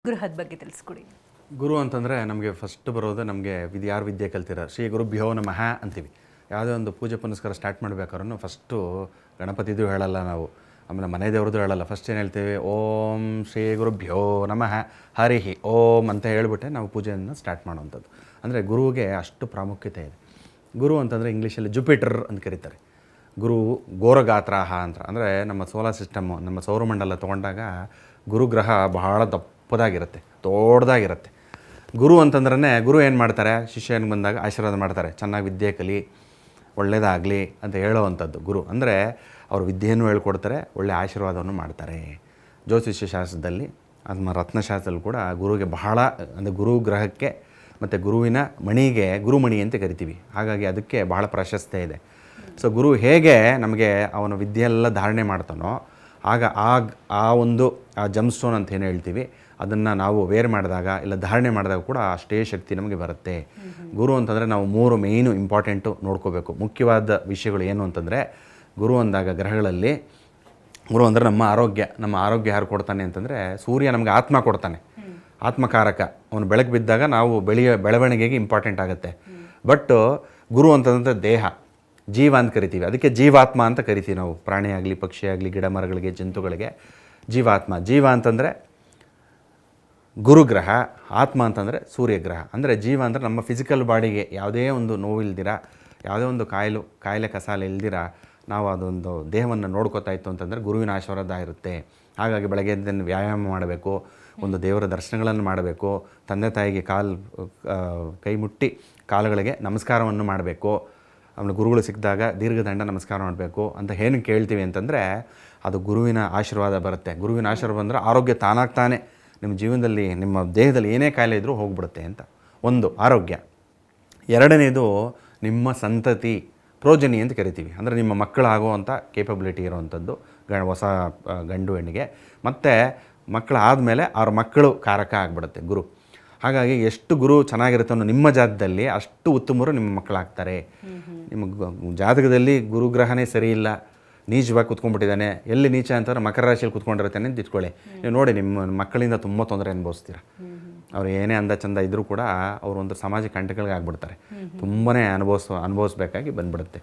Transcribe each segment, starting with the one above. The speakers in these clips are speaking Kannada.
ಗೃಹದ ಬಗ್ಗೆ ತಿಳಿಸ್ಕೊಡಿ. ಗುರು ಅಂತಂದರೆ ನಮಗೆ ಫಸ್ಟ್ ಬರೋದು ನಮಗೆ ಯಾರು ವಿದ್ಯೆ ಕಲ್ತಿರ ಶ್ರೀ ಗುರುಭ್ಯೋ ನಮಃ ಅಂತೀವಿ. ಯಾವುದೇ ಒಂದು ಪೂಜೆ ಪುನಸ್ಕಾರ ಸ್ಟಾರ್ಟ್ ಮಾಡಬೇಕಾದ್ರೂ ಫಸ್ಟು ಗಣಪತಿದು ಹೇಳಲ್ಲ ನಾವು, ಆಮೇಲೆ ಮನೆ ದೇವ್ರದ್ದು ಹೇಳಲ್ಲ. ಫಸ್ಟ್ ಏನು ಹೇಳ್ತೀವಿ, ಓಂ ಶ್ರೀ ಗುರುಭ್ಯೋ ನಮಃ ಹರಿಹಿ ಓಂ ಅಂತ ಹೇಳ್ಬಿಟ್ಟೆ ನಾವು ಪೂಜೆಯನ್ನು ಸ್ಟಾರ್ಟ್ ಮಾಡೋವಂಥದ್ದು. ಅಂದರೆ ಗುರುವಿಗೆ ಅಷ್ಟು ಪ್ರಾಮುಖ್ಯತೆ ಇದೆ. ಗುರು ಅಂತಂದರೆ ಇಂಗ್ಲೀಷಲ್ಲಿ ಜುಪಿಟರ್ ಅಂತ ಕರೀತಾರೆ. ಗುರು ಘೋರಗಾತ್ರಾಹ ಅಂತ, ಅಂದರೆ ನಮ್ಮ ಸೋಲಾರ್ ಸಿಸ್ಟಮ್ಮು, ನಮ್ಮ ಸೌರಮಂಡಲ ತೊಗೊಂಡಾಗ ಗುರುಗ್ರಹ ಬಹಳ ದಪ್ಪದಾಗಿರುತ್ತೆ, ದೊಡ್ಡದಾಗಿರುತ್ತೆ. ಗುರು ಅಂತಂದ್ರೆ ಗುರು ಏನು ಮಾಡ್ತಾರೆ, ಶಿಷ್ಯನಿಗೆ ಬಂದಾಗ ಆಶೀರ್ವಾದ ಮಾಡ್ತಾರೆ, ಚೆನ್ನಾಗಿ ವಿದ್ಯೆ ಕಲಿ, ಒಳ್ಳೆಯದಾಗಲಿ ಅಂತ ಹೇಳೋವಂಥದ್ದು ಗುರು. ಅಂದರೆ ಅವರು ವಿದ್ಯೆಯನ್ನು ಹೇಳ್ಕೊಡ್ತಾರೆ, ಒಳ್ಳೆಯ ಆಶೀರ್ವಾದವನ್ನು ಮಾಡ್ತಾರೆ. ಜ್ಯೋತಿಷ್ಯ ಶಾಸ್ತ್ರದಲ್ಲಿ ನಮ್ಮ ರತ್ನಶಾಸ್ತ್ರದಲ್ಲಿ ಕೂಡ ಗುರುವಿಗೆ ಬಹಳ, ಅಂದರೆ ಗುರು ಗ್ರಹಕ್ಕೆ ಮತ್ತು ಗುರುವಿನ ಮಣಿಗೆ ಗುರುಮಣಿ ಅಂತ ಕರಿತೀವಿ. ಹಾಗಾಗಿ ಅದಕ್ಕೆ ಬಹಳ ಪ್ರಾಶಸ್ತ್ಯ ಇದೆ. ಸೊ ಗುರು ಹೇಗೆ ನಮಗೆ ಅವನ ವಿದ್ಯೆಯೆಲ್ಲ ಧಾರಣೆ ಮಾಡ್ತಾನೋ, ಆಗ ಆ ಒಂದು ಜಮ್ ಸ್ಟೋನ್ ಅಂತ ಏನು ಹೇಳ್ತೀವಿ, ಅದನ್ನು ನಾವು ವೇರ್ ಮಾಡಿದಾಗ ಇಲ್ಲ ಧಾರಣೆ ಮಾಡಿದಾಗ ಕೂಡ ಅಷ್ಟೇ ಶಕ್ತಿ ನಮಗೆ ಬರುತ್ತೆ. ಗುರು ಅಂತಂದರೆ ನಾವು 3 ಮೇಯ್ನು ಇಂಪಾರ್ಟೆಂಟು ನೋಡ್ಕೋಬೇಕು. ಮುಖ್ಯವಾದ ವಿಷಯಗಳು ಏನು ಅಂತಂದರೆ, ಗುರು ಅಂದಾಗ ಗ್ರಹಗಳಲ್ಲಿ ಗುರು ಅಂದರೆ ನಮ್ಮ ಆರೋಗ್ಯ ಯಾರು ಕೊಡ್ತಾನೆ ಅಂತಂದರೆ ಸೂರ್ಯ ನಮಗೆ ಆತ್ಮ ಕೊಡ್ತಾನೆ, ಆತ್ಮಕಾರಕ. ಅವನು ಬೆಳಕು ಬಿದ್ದಾಗ ನಾವು ಬೆಳವಣಿಗೆಗೆ ಇಂಪಾರ್ಟೆಂಟ್ ಆಗುತ್ತೆ. ಬಟ್ ಗುರು ಅಂತಂದರೆ ದೇಹ, ಜೀವ ಅಂತ ಕರಿತೀವಿ. ಅದಕ್ಕೆ ಜೀವಾತ್ಮ ಅಂತ ಕರಿತೀವಿ ನಾವು. ಪ್ರಾಣಿ ಆಗಲಿ, ಪಕ್ಷಿ ಆಗಲಿ, ಗಿಡ ಮರಗಳಿಗೆ, ಜಂತುಗಳಿಗೆ ಜೀವಾತ್ಮ. ಜೀವ ಅಂತಂದರೆ ಗುರುಗ್ರಹ, ಆತ್ಮ ಅಂತಂದರೆ ಸೂರ್ಯಗ್ರಹ. ಅಂದರೆ ಜೀವ ಅಂದರೆ ನಮ್ಮ ಫಿಸಿಕಲ್ ಬಾಡಿಗೆ ಯಾವುದೇ ಒಂದು ನೋವಿಲ್ದಿರ, ಯಾವುದೇ ಒಂದು ಕಾಯಿಲೆ ಕಸಾಲೆ ಇಲ್ದಿರ ನಾವು ಅದೊಂದು ದೇಹವನ್ನು ನೋಡ್ಕೋತಾ ಇತ್ತು ಅಂತಂದರೆ ಗುರುವಿನ ಆಶೀರ್ವಾದ ಇರುತ್ತೆ. ಹಾಗಾಗಿ ಬೆಳಗ್ಗೆ ಎದ್ದು ವ್ಯಾಯಾಮ ಮಾಡಬೇಕು, ಒಂದು ದೇವರ ದರ್ಶನಗಳನ್ನು ಮಾಡಬೇಕು, ತಂದೆ ತಾಯಿಗೆ ಕೈ ಮುಟ್ಟಿ ಕಾಲುಗಳಿಗೆ ನಮಸ್ಕಾರವನ್ನು ಮಾಡಬೇಕು, ಆಮೇಲೆ ಗುರುಗಳು ಸಿಕ್ಕಿದಾಗ ದೀರ್ಘದಂಡ ನಮಸ್ಕಾರ ಮಾಡಬೇಕು ಅಂತ ಏನು ಕೇಳ್ತೀವಿ ಅಂತಂದರೆ ಅದು ಗುರುವಿನ ಆಶೀರ್ವಾದ ಬರುತ್ತೆ. ಗುರುವಿನ ಆಶೀರ್ವಾದ ಅಂದರೆ ಆರೋಗ್ಯ ತಾನಾಗ್ತಾನೆ ನಿಮ್ಮ ಜೀವನದಲ್ಲಿ, ನಿಮ್ಮ ದೇಹದಲ್ಲಿ ಏನೇ ಕಾಯಿಲೆ ಇದ್ದರೂ ಹೋಗ್ಬಿಡುತ್ತೆ ಅಂತ. ಒಂದು ಆರೋಗ್ಯ. ಎರಡನೇದು ನಿಮ್ಮ ಸಂತತಿ, ಪ್ರೋಜನಿ ಅಂತ ಕರಿತೀವಿ. ಅಂದರೆ ನಿಮ್ಮ ಮಕ್ಕಳಾಗುವಂಥ ಕೇಪಬಿಲಿಟಿ ಇರೋವಂಥದ್ದು ಹೊಸ ಗಂಡು ಹೆಣ್ಣಿಗೆ. ಮತ್ತು ಮಕ್ಕಳಾದಮೇಲೆ ಅವ್ರ ಮಕ್ಕಳು ಕಾರಕ ಆಗಿಬಿಡುತ್ತೆ ಗುರು. ಹಾಗಾಗಿ ಎಷ್ಟು ಗುರು ಚೆನ್ನಾಗಿರುತ್ತೆ ಅನ್ನೋ ನಿಮ್ಮ ಜಾತಕದಲ್ಲಿ ಅಷ್ಟು ಉತ್ತಮರು ನಿಮ್ಮ ಮಕ್ಕಳಾಗ್ತಾರೆ. ನಿಮ್ಮ ಜಾತಕದಲ್ಲಿ ಗುರುಗ್ರಹನೇ ಸರಿ ಇಲ್ಲ, ನೀಚವಾಗಿ ಕುತ್ಕೊಂಡ್ಬಿಟ್ಟಿದ್ದಾನೆ. ಎಲ್ಲಿ ನೀಚ ಅಂತಂದ್ರೆ ಮಕರ ರಾಶಿಯಲ್ಲಿ ಕುತ್ಕೊಂಡಿರ್ತಾನೆ ಅಂತ ಇಟ್ಕೊಳ್ಳಿ. ನೀವು ನೋಡಿ, ನಿಮ್ಮ ಮಕ್ಕಳಿಂದ ತುಂಬ ತೊಂದರೆ ಅನುಭವಿಸ್ತೀರ. ಅವ್ರು ಏನೇ ಅಂದ ಚಂದ ಇದ್ದರೂ ಕೂಡ ಅವರು ಒಂದು ಸಮಾಜ ಕಂಟಕಗಳಿಗೆ ಆಗ್ಬಿಡ್ತಾರೆ. ತುಂಬಾ ಅನುಭವಿಸ್ಬೇಕಾಗಿ ಬಂದ್ಬಿಡುತ್ತೆ.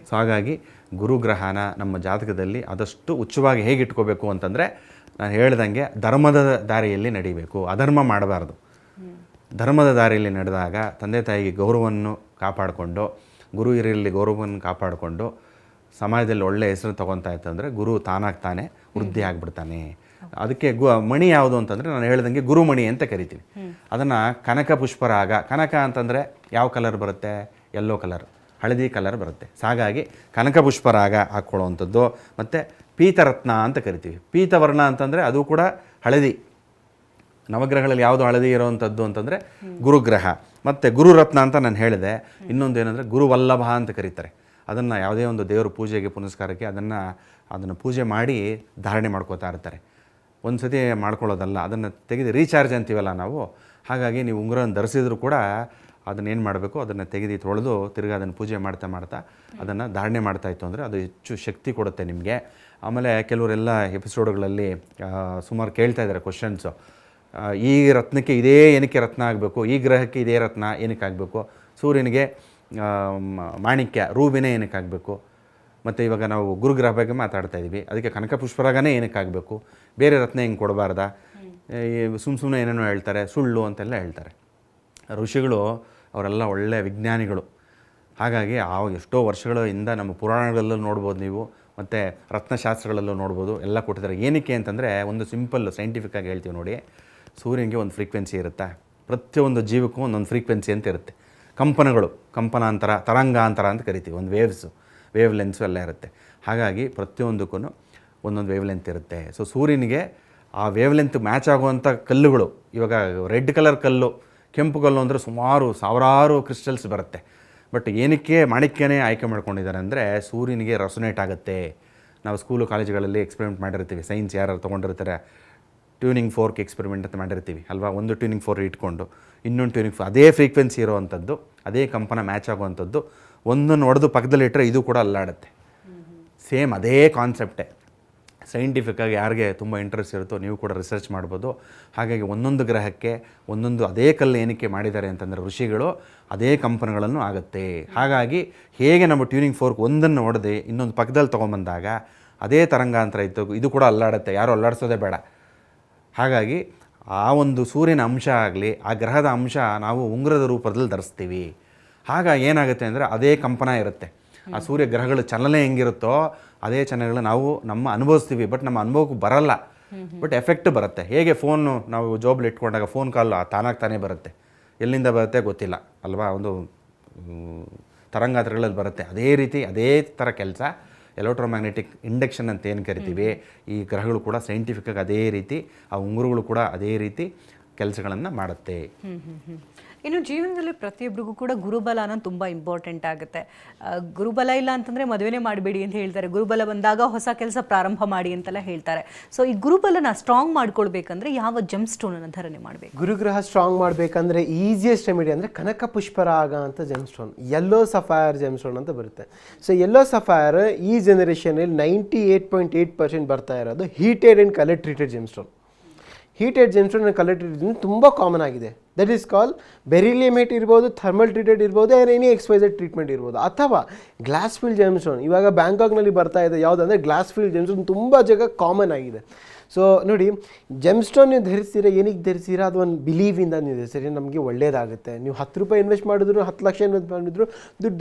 ಸೊ ಹಾಗಾಗಿ ಗುರುಗ್ರಹನ ನಮ್ಮ ಜಾತಕದಲ್ಲಿ ಆದಷ್ಟು ಉಚ್ಚವಾಗಿ ಹೇಗೆ ಇಟ್ಕೋಬೇಕು ಅಂತಂದರೆ, ನಾನು ಹೇಳ್ದಂಗೆ ಧರ್ಮದ ದಾರಿಯಲ್ಲಿ ನಡಿಬೇಕು, ಅಧರ್ಮ ಮಾಡಬಾರ್ದು. ಧರ್ಮದ ದಾರಿಯಲ್ಲಿ ನಡೆದಾಗ ತಂದೆ ತಾಯಿಗೆ ಗೌರವವನ್ನು ಕಾಪಾಡಿಕೊಂಡು, ಗುರು ಹಿರಿಯರಲ್ಲಿ ಗೌರವವನ್ನು ಕಾಪಾಡಿಕೊಂಡು ಸಮಾಜದಲ್ಲಿ ಒಳ್ಳೆಯ ಹೆಸರು ತೊಗೊತಾ ಇತ್ತಂದರೆ ಗುರು ತಾನಾಗ್ತಾನೆ ವೃದ್ಧಿ ಆಗಿಬಿಡ್ತಾನೆ. ಅದಕ್ಕೆ ಮಣಿ ಯಾವುದು ಅಂತಂದರೆ, ನಾನು ಹೇಳ್ದಂಗೆ ಗುರುಮಣಿ ಅಂತ ಕರಿತೀವಿ. ಅದನ್ನು ಕನಕ ಪುಷ್ಪರಾಗ. ಕನಕ ಅಂತಂದರೆ ಯಾವ ಕಲರ್ ಬರುತ್ತೆ? ಯೆಲ್ಲೋ ಕಲರ್, ಹಳದಿ ಕಲರ್ ಬರುತ್ತೆ. ಹಾಗಾಗಿ ಕನಕ ಪುಷ್ಪರಾಗ ಹಾಕ್ಕೊಳ್ಳುವಂಥದ್ದು. ಮತ್ತು ಪೀತರತ್ನ ಅಂತ ಕರಿತೀವಿ. ಪೀತವರ್ಣ ಅಂತಂದರೆ ಅದು ಕೂಡ ಹಳದಿ. ನವಗ್ರಹಗಳಲ್ಲಿ ಯಾವುದು ಹಳದಿ ಇರೋವಂಥದ್ದು ಅಂತಂದರೆ ಗುರುಗ್ರಹ. ಮತ್ತು ಗುರುರತ್ನ ಅಂತ ನಾನು ಹೇಳಿದೆ. ಇನ್ನೊಂದು ಏನಂದರೆ ಗುರುವಲ್ಲಭ ಅಂತ ಕರೀತಾರೆ. ಅದನ್ನು ಯಾವುದೇ ಒಂದು ದೇವರ ಪೂಜೆಗೆ ಪುನಸ್ಕಾರಕ್ಕೆ ಅದನ್ನು ಪೂಜೆ ಮಾಡಿ ಧಾರಣೆ ಮಾಡ್ಕೋತಾ ಇರ್ತಾರೆ. ಒಂದು ಸತಿ ಮಾಡ್ಕೊಳ್ಳೋದಲ್ಲ, ಅದನ್ನು ತೆಗೆದು ರೀಚಾರ್ಜ್ ಅಂತೀವಲ್ಲ ನಾವು. ಹಾಗಾಗಿ ನೀವು ಉಂಗುರವನ್ನು ಧರಿಸಿದ್ರು ಕೂಡ ಅದನ್ನೇನು ಮಾಡಬೇಕು, ಅದನ್ನು ತೆಗೆದು ತೊಳೆದು ತಿರ್ಗಿ ಅದನ್ನು ಪೂಜೆ ಮಾಡ್ತಾ ಅದನ್ನು ಧಾರಣೆ ಮಾಡ್ತಾಯಿತ್ತು ಅಂದರೆ ಅದು ಹೆಚ್ಚು ಶಕ್ತಿ ಕೊಡುತ್ತೆ ನಿಮಗೆ. ಆಮೇಲೆ ಕೆಲವರೆಲ್ಲ ಎಪಿಸೋಡ್ಗಳಲ್ಲಿ ಸುಮಾರು ಕೇಳ್ತಾ ಇದ್ದಾರೆ ಕ್ವಶನ್ಸು, ಈ ರತ್ನಕ್ಕೆ ಇದೇ ಏನಕ್ಕೆ ರತ್ನ ಆಗಬೇಕು, ಈ ಗ್ರಹಕ್ಕೆ ಇದೇ ರತ್ನ ಏನಕ್ಕೆ ಆಗಬೇಕು, ಸೂರ್ಯನಿಗೆ ಮಾಣಿಕ್ಯ ರೂಬಿನೇ ಏನಕ್ಕೆ ಆಗಬೇಕು, ಮತ್ತು ಇವಾಗ ನಾವು ಗುರುಗ್ರಹ ಬಗ್ಗೆ ಮಾತಾಡ್ತಾ ಇದ್ದೀವಿ, ಅದಕ್ಕೆ ಕನಕ ಪುಷ್ಪರಾಗನೇ ಏನಕ್ಕೆ ಆಗಬೇಕು, ಬೇರೆ ರತ್ನ ಹಿಂಗೆ ಕೊಡಬಾರ್ದಾ, ಸುಮ್ಮನೆ ಏನೇನೋ ಹೇಳ್ತಾರೆ, ಸುಳ್ಳು ಅಂತೆಲ್ಲ ಹೇಳ್ತಾರೆ. ಋಷಿಗಳು ಅವರೆಲ್ಲ ಒಳ್ಳೆಯ ವಿಜ್ಞಾನಿಗಳು. ಹಾಗಾಗಿ ಎಷ್ಟೋ ವರ್ಷಗಳಿಂದ ನಮ್ಮ ಪುರಾಣಗಳಲ್ಲೂ ನೋಡ್ಬೋದು ನೀವು, ಮತ್ತು ರತ್ನಶಾಸ್ತ್ರಗಳಲ್ಲೂ ನೋಡ್ಬೋದು, ಎಲ್ಲ ಕೊಟ್ಟಿದ್ದಾರೆ. ಏನಕ್ಕೆ ಅಂತಂದರೆ ಒಂದು ಸಿಂಪಲ್ ಸೈಂಟಿಫಿಕ್ಕಾಗಿ ಹೇಳ್ತೀವಿ ನೋಡಿ. ಸೂರ್ಯನಿಗೆ ಒಂದು ಫ್ರೀಕ್ವೆನ್ಸಿ ಇರುತ್ತೆ, ಪ್ರತಿಯೊಂದು ಜೀವಕ್ಕೂ ಒಂದೊಂದು ಫ್ರೀಕ್ವೆನ್ಸಿ ಅಂತ ಇರುತ್ತೆ. ಕಂಪನಗಳು, ಕಂಪನಾಂತರ, ತರಂಗಾಂತರ ಅಂತ ಕರಿತೀವಿ. ಒಂದು ವೇವ್ ಲೆನ್ಸು ಎಲ್ಲ ಇರುತ್ತೆ. ಹಾಗಾಗಿ ಪ್ರತಿಯೊಂದಕ್ಕೂ ಒಂದೊಂದು ವೇವ್ ಲೆಂತ್ ಇರುತ್ತೆ. ಸೊ ಸೂರ್ಯನಿಗೆ ಆ ವೇವ್ ಲೆಂತ್ ಮ್ಯಾಚ್ ಆಗುವಂಥ ಕಲ್ಲುಗಳು, ಇವಾಗ ರೆಡ್ ಕಲರ್ ಕಲ್ಲು, ಕೆಂಪು ಕಲ್ಲು ಅಂದರೆ ಸುಮಾರು ಸಾವಿರಾರು ಕ್ರಿಸ್ಟಲ್ಸ್ ಬರುತ್ತೆ. ಬಟ್ ಏನಕ್ಕೆ ಮಾಣಿಕ್ಯನೇ ಆಯ್ಕೆ ಮಾಡ್ಕೊಂಡಿದ್ದಾರೆ ಅಂದರೆ ಸೂರ್ಯನಿಗೆ ರೆಸೊನೇಟ್ ಆಗುತ್ತೆ. ನಾವು ಸ್ಕೂಲು ಕಾಲೇಜುಗಳಲ್ಲಿ ಎಕ್ಸ್ಪೆರಿಮೆಂಟ್ ಮಾಡಿರ್ತೀವಿ. ಸೈನ್ಸ್ ಯಾರು ತೊಗೊಂಡಿರ್ತಾರೆ, ಟ್ಯೂನಿಂಗ್ ಫೋರ್ಕ್ ಎಕ್ಸ್ಪೆರಿಮೆಂಟ್ ಅಂತ ಮಾಡಿರ್ತೀವಿ ಅಲ್ವಾ. ಒಂದು ಟ್ಯೂನಿಂಗ್ ಫೋರ್ಕ್ ಇಟ್ಕೊಂಡು ಇನ್ನೊಂದು ಟ್ಯೂನಿಂಗ್ ಅದೇ ಫ್ರೀಕ್ವೆನ್ಸಿ ಇರೋವಂಥದ್ದು, ಅದೇ ಕಂಪನ ಮ್ಯಾಚ್ ಆಗುವಂಥದ್ದು, ಒಂದನ್ನು ಹೊಡೆದು ಪಕ್ಕದಲ್ಲಿಟ್ಟರೆ ಇದು ಕೂಡ ಅಲ್ಲಾಡುತ್ತೆ. ಸೇಮ್ ಅದೇ ಕಾನ್ಸೆಪ್ಟೇ. ಸೈಂಟಿಫಿಕ್ಕಾಗಿ ಯಾರಿಗೆ ತುಂಬ ಇಂಟ್ರೆಸ್ಟ್ ಇರುತ್ತೋ ನೀವು ಕೂಡ ರಿಸರ್ಚ್ ಮಾಡ್ಬೋದು. ಹಾಗಾಗಿ ಒಂದೊಂದು ಗ್ರಹಕ್ಕೆ ಒಂದೊಂದು ಅದೇ ಕಲ್ಲು ಏನಕ್ಕೆ ಮಾಡಿದ್ದಾರೆ ಅಂತಂದರೆ ಋಷಿಗಳು ಅದೇ ಕಂಪನಗಳನ್ನು ಆಗುತ್ತೆ. ಹಾಗಾಗಿ ಹೇಗೆ ನಮ್ಮ ಟ್ಯೂನಿಂಗ್ ಫೋರ್ಕ್ ಒಂದನ್ನು ಹೊಡೆದು ಇನ್ನೊಂದು ಪಕ್ಕದಲ್ಲಿ ತೊಗೊಂಬಂದಾಗ ಅದೇ ತರಂಗಾಂತರ ಇತ್ತು, ಇದು ಕೂಡ ಅಲ್ಲಾಡುತ್ತೆ, ಯಾರೂ ಅಲ್ಲಾಡಿಸೋದೇ ಬೇಡ. ಹಾಗಾಗಿ ಆ ಒಂದು ಸೂರ್ಯನ ಅಂಶ ಆಗಲಿ ಆ ಗ್ರಹದ ಅಂಶ ನಾವು ಉಂಗುರದ ರೂಪದಲ್ಲಿ ಧರಿಸ್ತೀವಿ. ಆಗ ಏನಾಗುತ್ತೆ ಅಂದರೆ ಅದೇ ಕಂಪನ ಇರುತ್ತೆ. ಆ ಸೂರ್ಯ ಗ್ರಹಗಳ ಚಲನೆ ಹೆಂಗಿರುತ್ತೋ ಅದೇ ಚಲನೆಗಳು ನಾವು ಅನುಭವಿಸ್ತೀವಿ. ಬಟ್ ನಮ್ಮ ಅನುಭವಕ್ಕೆ ಬರಲ್ಲ, ಬಟ್ ಎಫೆಕ್ಟ್ ಬರುತ್ತೆ. ಹೇಗೆ ಫೋನು ನಾವು ಜೋಬಲ್ಲಿ ಇಟ್ಕೊಂಡಾಗ ಫೋನ್ ಕಾಲ್ ತಾನೇ ಬರುತ್ತೆ, ಎಲ್ಲಿಂದ ಬರುತ್ತೆ ಗೊತ್ತಿಲ್ಲ ಅಲ್ವಾ, ಒಂದು ತರಂಗಾಂತರಗಳಲ್ಲಿ ಬರುತ್ತೆ. ಅದೇ ರೀತಿ ಅದೇ ಥರ ಕೆಲಸ ಎಲೆಕ್ಟ್ರೋಮ್ಯಾಗ್ನೆಟಿಕ್ ಇಂಡಕ್ಷನ್ ಅಂತ ಏನು ಕರಿತೀವಿ, ಈ ಗ್ರಹಗಳು ಕೂಡ ಸೈಂಟಿಫಿಕ್ಕಾಗಿ ಅದೇ ರೀತಿ, ಆ ಉಂಗುರಗಳು ಕೂಡ ಅದೇ ರೀತಿ ಕೆಲಸಗಳನ್ನು ಮಾಡುತ್ತೆ. ಇನ್ನು ಜೀವನದಲ್ಲಿ ಪ್ರತಿಯೊಬ್ಬರಿಗೂ ಕೂಡ ಗುರುಬಲ ಅನ್ನೋದು ತುಂಬ ಇಂಪಾರ್ಟೆಂಟ್ ಆಗುತ್ತೆ. ಗುರುಬಲ ಇಲ್ಲ ಅಂತಂದರೆ ಮದುವೆನೇ ಮಾಡಬೇಡಿ ಅಂತ ಹೇಳ್ತಾರೆ, ಗುರುಬಲ ಬಂದಾಗ ಹೊಸ ಕೆಲಸ ಪ್ರಾರಂಭ ಮಾಡಿ ಅಂತೆಲ್ಲ ಹೇಳ್ತಾರೆ. ಸೊ ಈ ಗುರುಬಲನ ಸ್ಟ್ರಾಂಗ್ ಮಾಡ್ಕೊಳ್ಬೇಕಂದ್ರೆ ಯಾವ ಜಮ್ ಸ್ಟೋನನ್ನು ಧಾರಣೆ ಮಾಡಬೇಕು? ಗುರುಗ್ರಹ ಸ್ಟ್ರಾಂಗ್ ಮಾಡಬೇಕಂದ್ರೆ ಈಸಿಯೆಸ್ಟ್ ರೆಮಿಡಿ ಅಂದರೆ ಕನಕ ಪುಷ್ಪರಾಗ ಅಂತ ಜಮ್ ಸ್ಟೋನ್, ಯೆಲ್ಲೋ ಸಫೈರ್ ಜಮ್ ಸ್ಟೋನ್ ಅಂತ ಬರುತ್ತೆ. ಸೊ ಯೆಲ್ಲೋ ಸಫೈರ್ ಈ ಜನರೇಷನಲ್ಲಿ 98.8% ಬರ್ತಾ ಇರೋದು heated and colour treated gym stone. Heated gym stone and colour treated ತುಂಬ ಕಾಮನ್ ಆಗಿದೆ. That is call beryllium hate ಇರ್ಬೋದು, ಥರ್ಮಲ್ ಟ್ರೀಟೆಡ್ ಇರ್ಬೋದು, ಎನಿ ಎಕ್ಸ್ಪೈಸೆಡ್ ಟ್ರೀಟ್ಮೆಂಟ್ ಇರ್ಬೋದು, ಅಥವಾ ಗ್ಲಾಸ್ ಫೀಲ್ಡ್ ಜಮ್ ಸ್ಟೋನ್. ಇವಾಗ ಬ್ಯಾಂಕಾಕ್ನಲ್ಲಿ ಬರ್ತಾ ಇದೆ ಯಾವುದಂದರೆ ಗ್ಲಾಸ್ ಫೀಲ್ಡ್ ಜಮ್ ಸ್ಟೋನ್, ತುಂಬ ಜಾಗ ಕಾಮನ್ ಆಗಿದೆ. ಸೊ ನೋಡಿ, ಜಮ್ ಸ್ಟೋನ್ ನೀವು ಧರಿಸ್ತೀರಾ, ಏನಕ್ಕೆ ಧರಿಸ್ತೀರಾ, ಅದು ಒಂದು ಬಿಲೀವಿಂದ ನೀವು ಧರಿಸ್ತೀರಿ, ನಮಗೆ ಒಳ್ಳೇದಾಗುತ್ತೆ. ನೀವು 10 ರೂಪಾಯಿ ಇನ್ವೆಸ್ಟ್ ಮಾಡಿದ್ರು, 10 ಲಕ್ಷ ಇನ್ವೆಸ್ಟ್ ಮಾಡಿದ್ರು,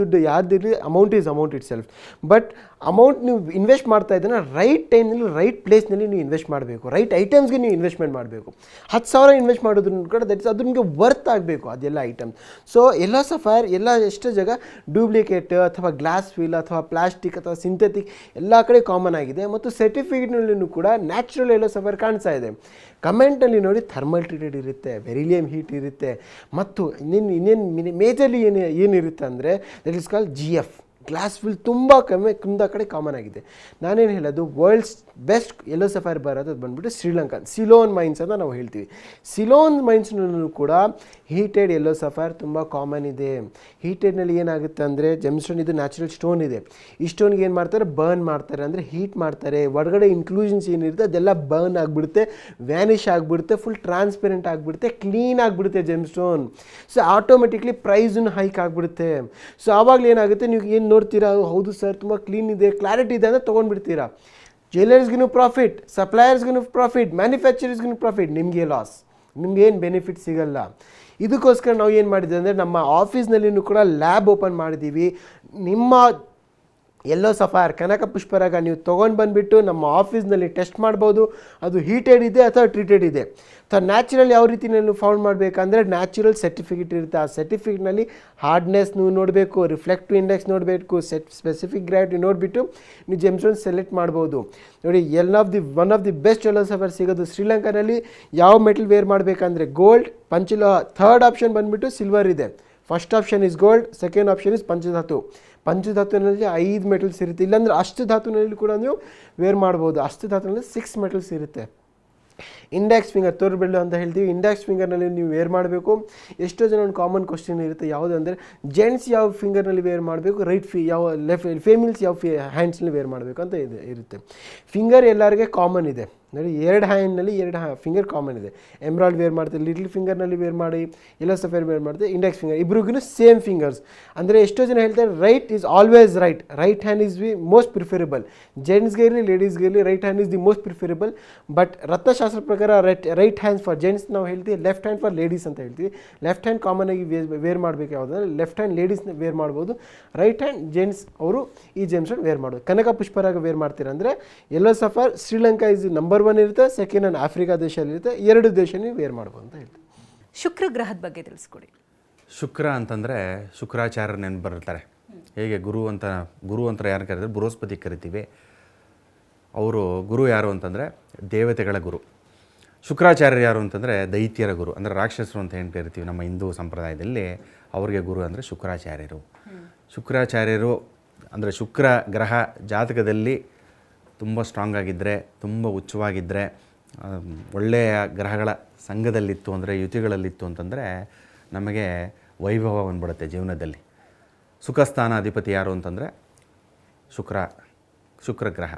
ದುಡ್ಡು ಯಾರ್ದಿರಲಿ, amount is amount itself. But amount ನೀವು ಇನ್ವೆಸ್ಟ್ ಮಾಡ್ತಾ ಇದ್ದೀರ ರೈಟ್ ಟೈಮ್ನಲ್ಲಿ ರೈಟ್ ಪ್ಲೇಸ್ನಲ್ಲಿ ನೀವು ಇನ್ವೆಸ್ಟ್ ಮಾಡಬೇಕು, ರೈಟ್ ಐಟಮ್ಸ್ಗೆ ನೀವು ಇನ್ವೆಸ್ಟ್ಮೆಂಟ್ ಮಾಡಬೇಕು. 10,000 ಇನ್ವೆಸ್ಟ್ ಮಾಡೋದ್ರ ಕೂಡ ಅದು ನಿಮಗೆ ವರ್ತ್ ಆಗಬೇಕು ಅದೆಲ್ಲ ಐಟಮ್ಸ್. ಸೊ ಯೆಲ್ಲೋ ಸಫೈರ್ ಎಲ್ಲ ಎಷ್ಟೋ ಜಾಗ ಡೂಪ್ಲಿಕೇಟ್ ಅಥವಾ ಗ್ಲಾಸ್ ಫೀಲ್ ಅಥವಾ ಪ್ಲಾಸ್ಟಿಕ್ ಅಥವಾ ಸಿಂಥೆಟಿಕ್ ಎಲ್ಲ ಕಡೆ ಕಾಮನ್ ಆಗಿದೆ. ಮತ್ತು ಸರ್ಟಿಫಿಕೇಟ್ನಲ್ಲೂ ಕೂಡ ನ್ಯಾಚುರಲ್ ಯೆಲ್ಲೋ ಸಫೈರ್ ಕಾಣಿಸ್ತಾ ಇದೆ. ಕಮೆಂಟಲ್ಲಿ ನೋಡಿ ಥರ್ಮಲ್ ಟ್ರೀಟೆಡ್ ಇರುತ್ತೆ, ಬೆರಿಲಿಯಮ್ ಹೀಟ್ ಇರುತ್ತೆ, ಮತ್ತು ಇನ್ನೇನು ಮೇಜರ್ಲಿ ಏನಿರುತ್ತೆ ಅಂದರೆ that is call GF glass fill ತುಂಬ ಕಡೆ ಕಾಮನ್ ಆಗಿದೆ. ನಾನೇನು ಹೇಳೋದು, ವರ್ಲ್ಡ್ಸ್ ಬೆಸ್ಟ್ ಯೆಲ್ಲೋ ಸಫೈರ್ ಬರೋದು ಅದು ಬಂದುಬಿಟ್ಟು ಶ್ರೀಲಂಕಾ ಸಿಲೋನ್ ಮೈನ್ಸ್ ಅಂತ ನಾವು ಹೇಳ್ತೀವಿ. ಸಿಲೋನ್ ಮೈನ್ಸ್ನಲ್ಲೂ ಕೂಡ ಹೀಟೆಡ್ ಯೆಲ್ಲೋ ಸಫೈರ್ ತುಂಬ ಕಾಮನ್ ಇದೆ. ಹೀಟೆಡ್ನಲ್ಲಿ ಏನಾಗುತ್ತೆ ಅಂದರೆ ಜಮ್ ಸ್ಟೋನ್ ಇದು ನ್ಯಾಚುರಲ್ ಸ್ಟೋನ್ ಇದೆ. ಈ ಸ್ಟೋನ್ಗೆ ಏನು ಮಾಡ್ತಾರೆ, ಬರ್ನ್ ಮಾಡ್ತಾರೆ, ಅಂದರೆ ಹೀಟ್ ಮಾಡ್ತಾರೆ. ಒಳಗಡೆ ಇನ್ಕ್ಲೂಷನ್ಸ್ ಏನಿರುತ್ತೆ ಅದೆಲ್ಲ ಬರ್ನ್ ಆಗಿಬಿಡುತ್ತೆ, ವ್ಯಾನಿಷ್ ಆಗಿಬಿಡುತ್ತೆ, ಫುಲ್ ಟ್ರಾನ್ಸ್ಪೆರೆಂಟ್ ಆಗಿಬಿಡುತ್ತೆ, ಕ್ಲೀನ್ ಆಗಿಬಿಡುತ್ತೆ ಜಮ್ ಸ್ಟೋನ್. ಸೊ ಆಟೋಮೆಟಿಕ್ಲಿ ಪ್ರೈಸನ್ನು ಹೈಕ್ ಆಗಿಬಿಡುತ್ತೆ. ಸೊ ಆವಾಗಲೇ ಏನಾಗುತ್ತೆ, ನೀವು ಏನು ನೋಡ್ತೀರಾ, ಹೌದು ಸರ್ ತುಂಬ ಕ್ಲೀನ್ ಇದೆ, ಕ್ಲಾರಿಟಿ ಇದೆ ಅಂದರೆ ತೊಗೊಂಡ್ಬಿಡ್ತೀರಾ. ಜ್ಯುವೆಲರ್ಸ್ಗೂ ಪ್ರಾಫಿಟ್, ಸಪ್ಲೈಯರ್ಸ್ಗೂ ಪ್ರಾಫಿಟ್, ಮ್ಯಾನುಫ್ಯಾಕ್ಚರರ್ಸ್ಗೂ ಪ್ರಾಫಿಟ್, ನಿಮಗೆ ಲಾಸ್, ನಿಮ್ಗೇನು ಬೆನಿಫಿಟ್ ಸಿಗಲ್ಲ. ಇದಕ್ಕೋಸ್ಕರ ನಾವು ಏನು ಮಾಡಿದ್ವಿ ಅಂದರೆ ನಮ್ಮ ಆಫೀಸ್ನಲ್ಲಿನೂ ಕೂಡ ಲ್ಯಾಬ್ ಓಪನ್ ಮಾಡಿದ್ದೀವಿ. ನಿಮ್ಮ ಯೆಲ್ಲೋ ಸಫೈರ್ ಕನಕ ಪುಷ್ಪರಾಗ ನೀವು ತೊಗೊಂಡು ಬಂದುಬಿಟ್ಟು ನಮ್ಮ ಆಫೀಸ್ನಲ್ಲಿ ಟೆಸ್ಟ್ ಮಾಡ್ಬೋದು, ಅದು ಹೀಟೆಡ್ ಇದೆ ಅಥವಾ ಟ್ರೀಟೆಡ್ ಇದೆ. ಅಥವಾ ನ್ಯಾಚುರಲ್ ಯಾವ ರೀತಿ ನೀವು ಫೌಂಡ್ ಮಾಡಬೇಕಂದ್ರೆ ನ್ಯಾಚುರಲ್ ಸರ್ಟಿಫಿಕೇಟ್ ಇರುತ್ತೆ. ಆ ಸರ್ಟಿಫಿಕೇಟ್ನಲ್ಲಿ ಹಾರ್ಡ್ನೆಸ್ ನೀವು ನೋಡಬೇಕು, ರಿಫ್ಲೆಕ್ಟಿವ್ ಇಂಡೆಕ್ಸ್ ನೋಡಬೇಕು, ಸ್ಪೆಸಿಫಿಕ್ ಗ್ರಾವಿಟಿ ನೋಡಿಬಿಟ್ಟು ನೀವು ಜಮ್ ಸ್ಟೋನ್ ಸೆಲೆಕ್ಟ್ ಮಾಡ್ಬೋದು. ನೋಡಿ, one of the best yellow sapphire ಸಿಗೋದು ಶ್ರೀಲಂಕಾನಲ್ಲಿ. ಯಾವ ಮೆಟಲ್ ವೇರ್ ಮಾಡಬೇಕಂದ್ರೆ ಗೋಲ್ಡ್, ಥರ್ಡ್ ಆಪ್ಷನ್ ಬಂದುಬಿಟ್ಟು ಸಿಲ್ವರ್ ಇದೆ. First option is gold, second option is ಪಂಚಧಾತು. ಪಂಚಧಾತುವಿನಲ್ಲಿ 5 ಮೆಟಲ್ಸ್ ಇರುತ್ತೆ. ಇಲ್ಲಾಂದರೆ ಅಷ್ಟು ಧಾತುವಿನಲ್ಲಿ ಕೂಡ ನೀವು ವೇರ್ ಮಾಡ್ಬೋದು. ಅಷ್ಟು ಧಾತುವಿನಲ್ಲಿ 6 ಮೆಟಲ್ಸ್ ಇರುತ್ತೆ. ಇಂಡೆಕ್ಸ್ ಫಿಂಗರ್, ತೋರ್ಬೆಳ್ಳು ಅಂತ ಹೇಳ್ತೀವಿ, ಇಂಡೆಕ್ಸ್ ಫಿಂಗರ್ನಲ್ಲಿ ನೀವು ವೇರ್ ಮಾಡಬೇಕು. ಎಷ್ಟೋ ಜನ ಒಂದು ಕಾಮನ್ ಕ್ವಶನ್ ಇರುತ್ತೆ, ಯಾವುದು ಅಂದರೆ ಜೆಂಟ್ಸ್ ಯಾವ ಫಿಂಗರ್ನಲ್ಲಿ ವೇರ್ ಮಾಡಬೇಕು, ಯಾವ ಫೇಮಿಲ್ಸ್ ಯಾವ ಹ್ಯಾಂಡ್ಸ್ನಲ್ಲಿ ವೇರ್ ಮಾಡಬೇಕು ಅಂತ ಇರುತ್ತೆ. ಫಿಂಗರ್ ಎಲ್ಲರಿಗೆ ಕಾಮನ್ ಇದೆ ನೋಡಿ, 2 ಹ್ಯಾಂಡ್ನಲ್ಲಿ 2 ಫಿಂಗರ್ ಕಾಮನ್ ಇದೆ. ಎಮ್ರಾಯ್ಡ್ ವೇರ್ ಮಾಡ್ತೀವಿ, ಲಿಟಲ್ ಫಿಂಗರ್ನಲ್ಲಿ ವೇರ್ ಮಾಡಿ, ಯೆಲ್ಲೋ ಸಫೈರ್ ವೇರ್ ಮಾಡ್ತೀವಿ, ಇಂಡೆಕ್ಸ್ ಫಿಂಗರ್ ಇಬ್ರಿಗೂ ಸೇಮ್ ಫಿಂಗರ್ಸ್. ಅಂದರೆ ಎಷ್ಟೋ ಜನ ಹೇಳ್ತಾರೆ right is always right hand is most preferable. ಜೆಂಟ್ಸ್ಗೆ ಇರಲಿ ಲೇಡೀಸ್ಗೆ ಇರಲಿ right hand is the most preferable. But ರತ್ನಶಾಸ್ತ್ರ ಪ್ರಕಾರ ರೈಟ್ ಹ್ಯಾಂಡ್ಸ್ ಫಾರ್ ಜೆಂಟ್ಸ್ ನಾವು ಹೇಳ್ತೀವಿ, ಲೆಫ್ಟ್ ಹ್ಯಾಂಡ್ ಫಾರ್ ಲೇಡೀಸ್ ಅಂತ ಹೇಳ್ತೀವಿ. ಲೆಫ್ಟ್ ಹ್ಯಾಂಡ್ ಕಾಮನ್ ಆಗಿ ವೇರ್ ಮಾಡಬೇಕು ಯಾವುದಂದ್ರೆ ಲೆಫ್ಟ್ ಹ್ಯಾಂಡ್ ಲೇಡೀಸ್ನ ವೇರ್ ಮಾಡ್ಬೋದು, ರೈಟ್ ಹ್ಯಾಂಡ್ ಜೆಂಟ್ಸ್ ಅವರು ಈ ಜಮ್ ಸ್ಟೋನ್ ವೇರ್ ಮಾಡೋದು. ಕನಕ ಪುಷ್ಪರಾಗ ವೇರ್ ಮಾಡ್ತೀರಂದರೆ yellow sapphire Sri Lanka is number 1 ಇರುತ್ತೆ, ಸೆಕೆಂಡ್ ಆ್ಯಂಡ್ ಆಫ್ರಿಕಾ ದೇಶದಲ್ಲಿ ಇರುತ್ತೆ. 2 ದೇಶ ನೀವು ವೇರ್ ಮಾಡ್ಬೋದು ಅಂತ ಹೇಳ್ತೀವಿ. ಶುಕ್ರ ಗ್ರಹದ ಬಗ್ಗೆ ತಿಳಿಸ್ಕೊಡಿ. ಶುಕ್ರ ಅಂತಂದರೆ ಶುಕ್ರಾಚಾರ್ಯ ನೆನಪು ಬರ್ತಾರೆ. ಹೇಗೆ ಗುರು ಅಂತ ಯಾರು ಕರೀತಾರೆ, ಬೃಹಸ್ಪತಿ ಕರಿತೀವಿ. ಅವರು ಗುರು ಯಾರು ಅಂತಂದರೆ ದೇವತೆಗಳ ಗುರು. ಶುಕ್ರಾಚಾರ್ಯರು ಯಾರು ಅಂತಂದರೆ ದೈತ್ಯರ ಗುರು, ಅಂದರೆ ರಾಕ್ಷಸರು ಅಂತ ಏನು ಕರಿತೀವಿ ನಮ್ಮ ಹಿಂದೂ ಸಂಪ್ರದಾಯದಲ್ಲಿ. ಅವ್ರಿಗೆ ಗುರು ಅಂದರೆ ಶುಕ್ರಾಚಾರ್ಯರು. ಶುಕ್ರಾಚಾರ್ಯರು ಅಂದರೆ ಶುಕ್ರ ಗ್ರಹ ಜಾತಕದಲ್ಲಿ ತುಂಬ ಸ್ಟ್ರಾಂಗ್ ಆಗಿದ್ದರೆ, ತುಂಬ ಉಚ್ಚವಾಗಿದ್ದರೆ, ಒಳ್ಳೆಯ ಗ್ರಹಗಳ ಸಂಘದಲ್ಲಿತ್ತು ಅಂದರೆ, ಯುತಿಗಳಲ್ಲಿತ್ತು ಅಂತಂದರೆ ನಮಗೆ ವೈಭವ ಬಂದ್ಬಿಡುತ್ತೆ ಜೀವನದಲ್ಲಿ. ಸುಖಸ್ಥಾನ ಅಧಿಪತಿ ಯಾರು ಅಂತಂದರೆ ಶುಕ್ರ ಗ್ರಹ.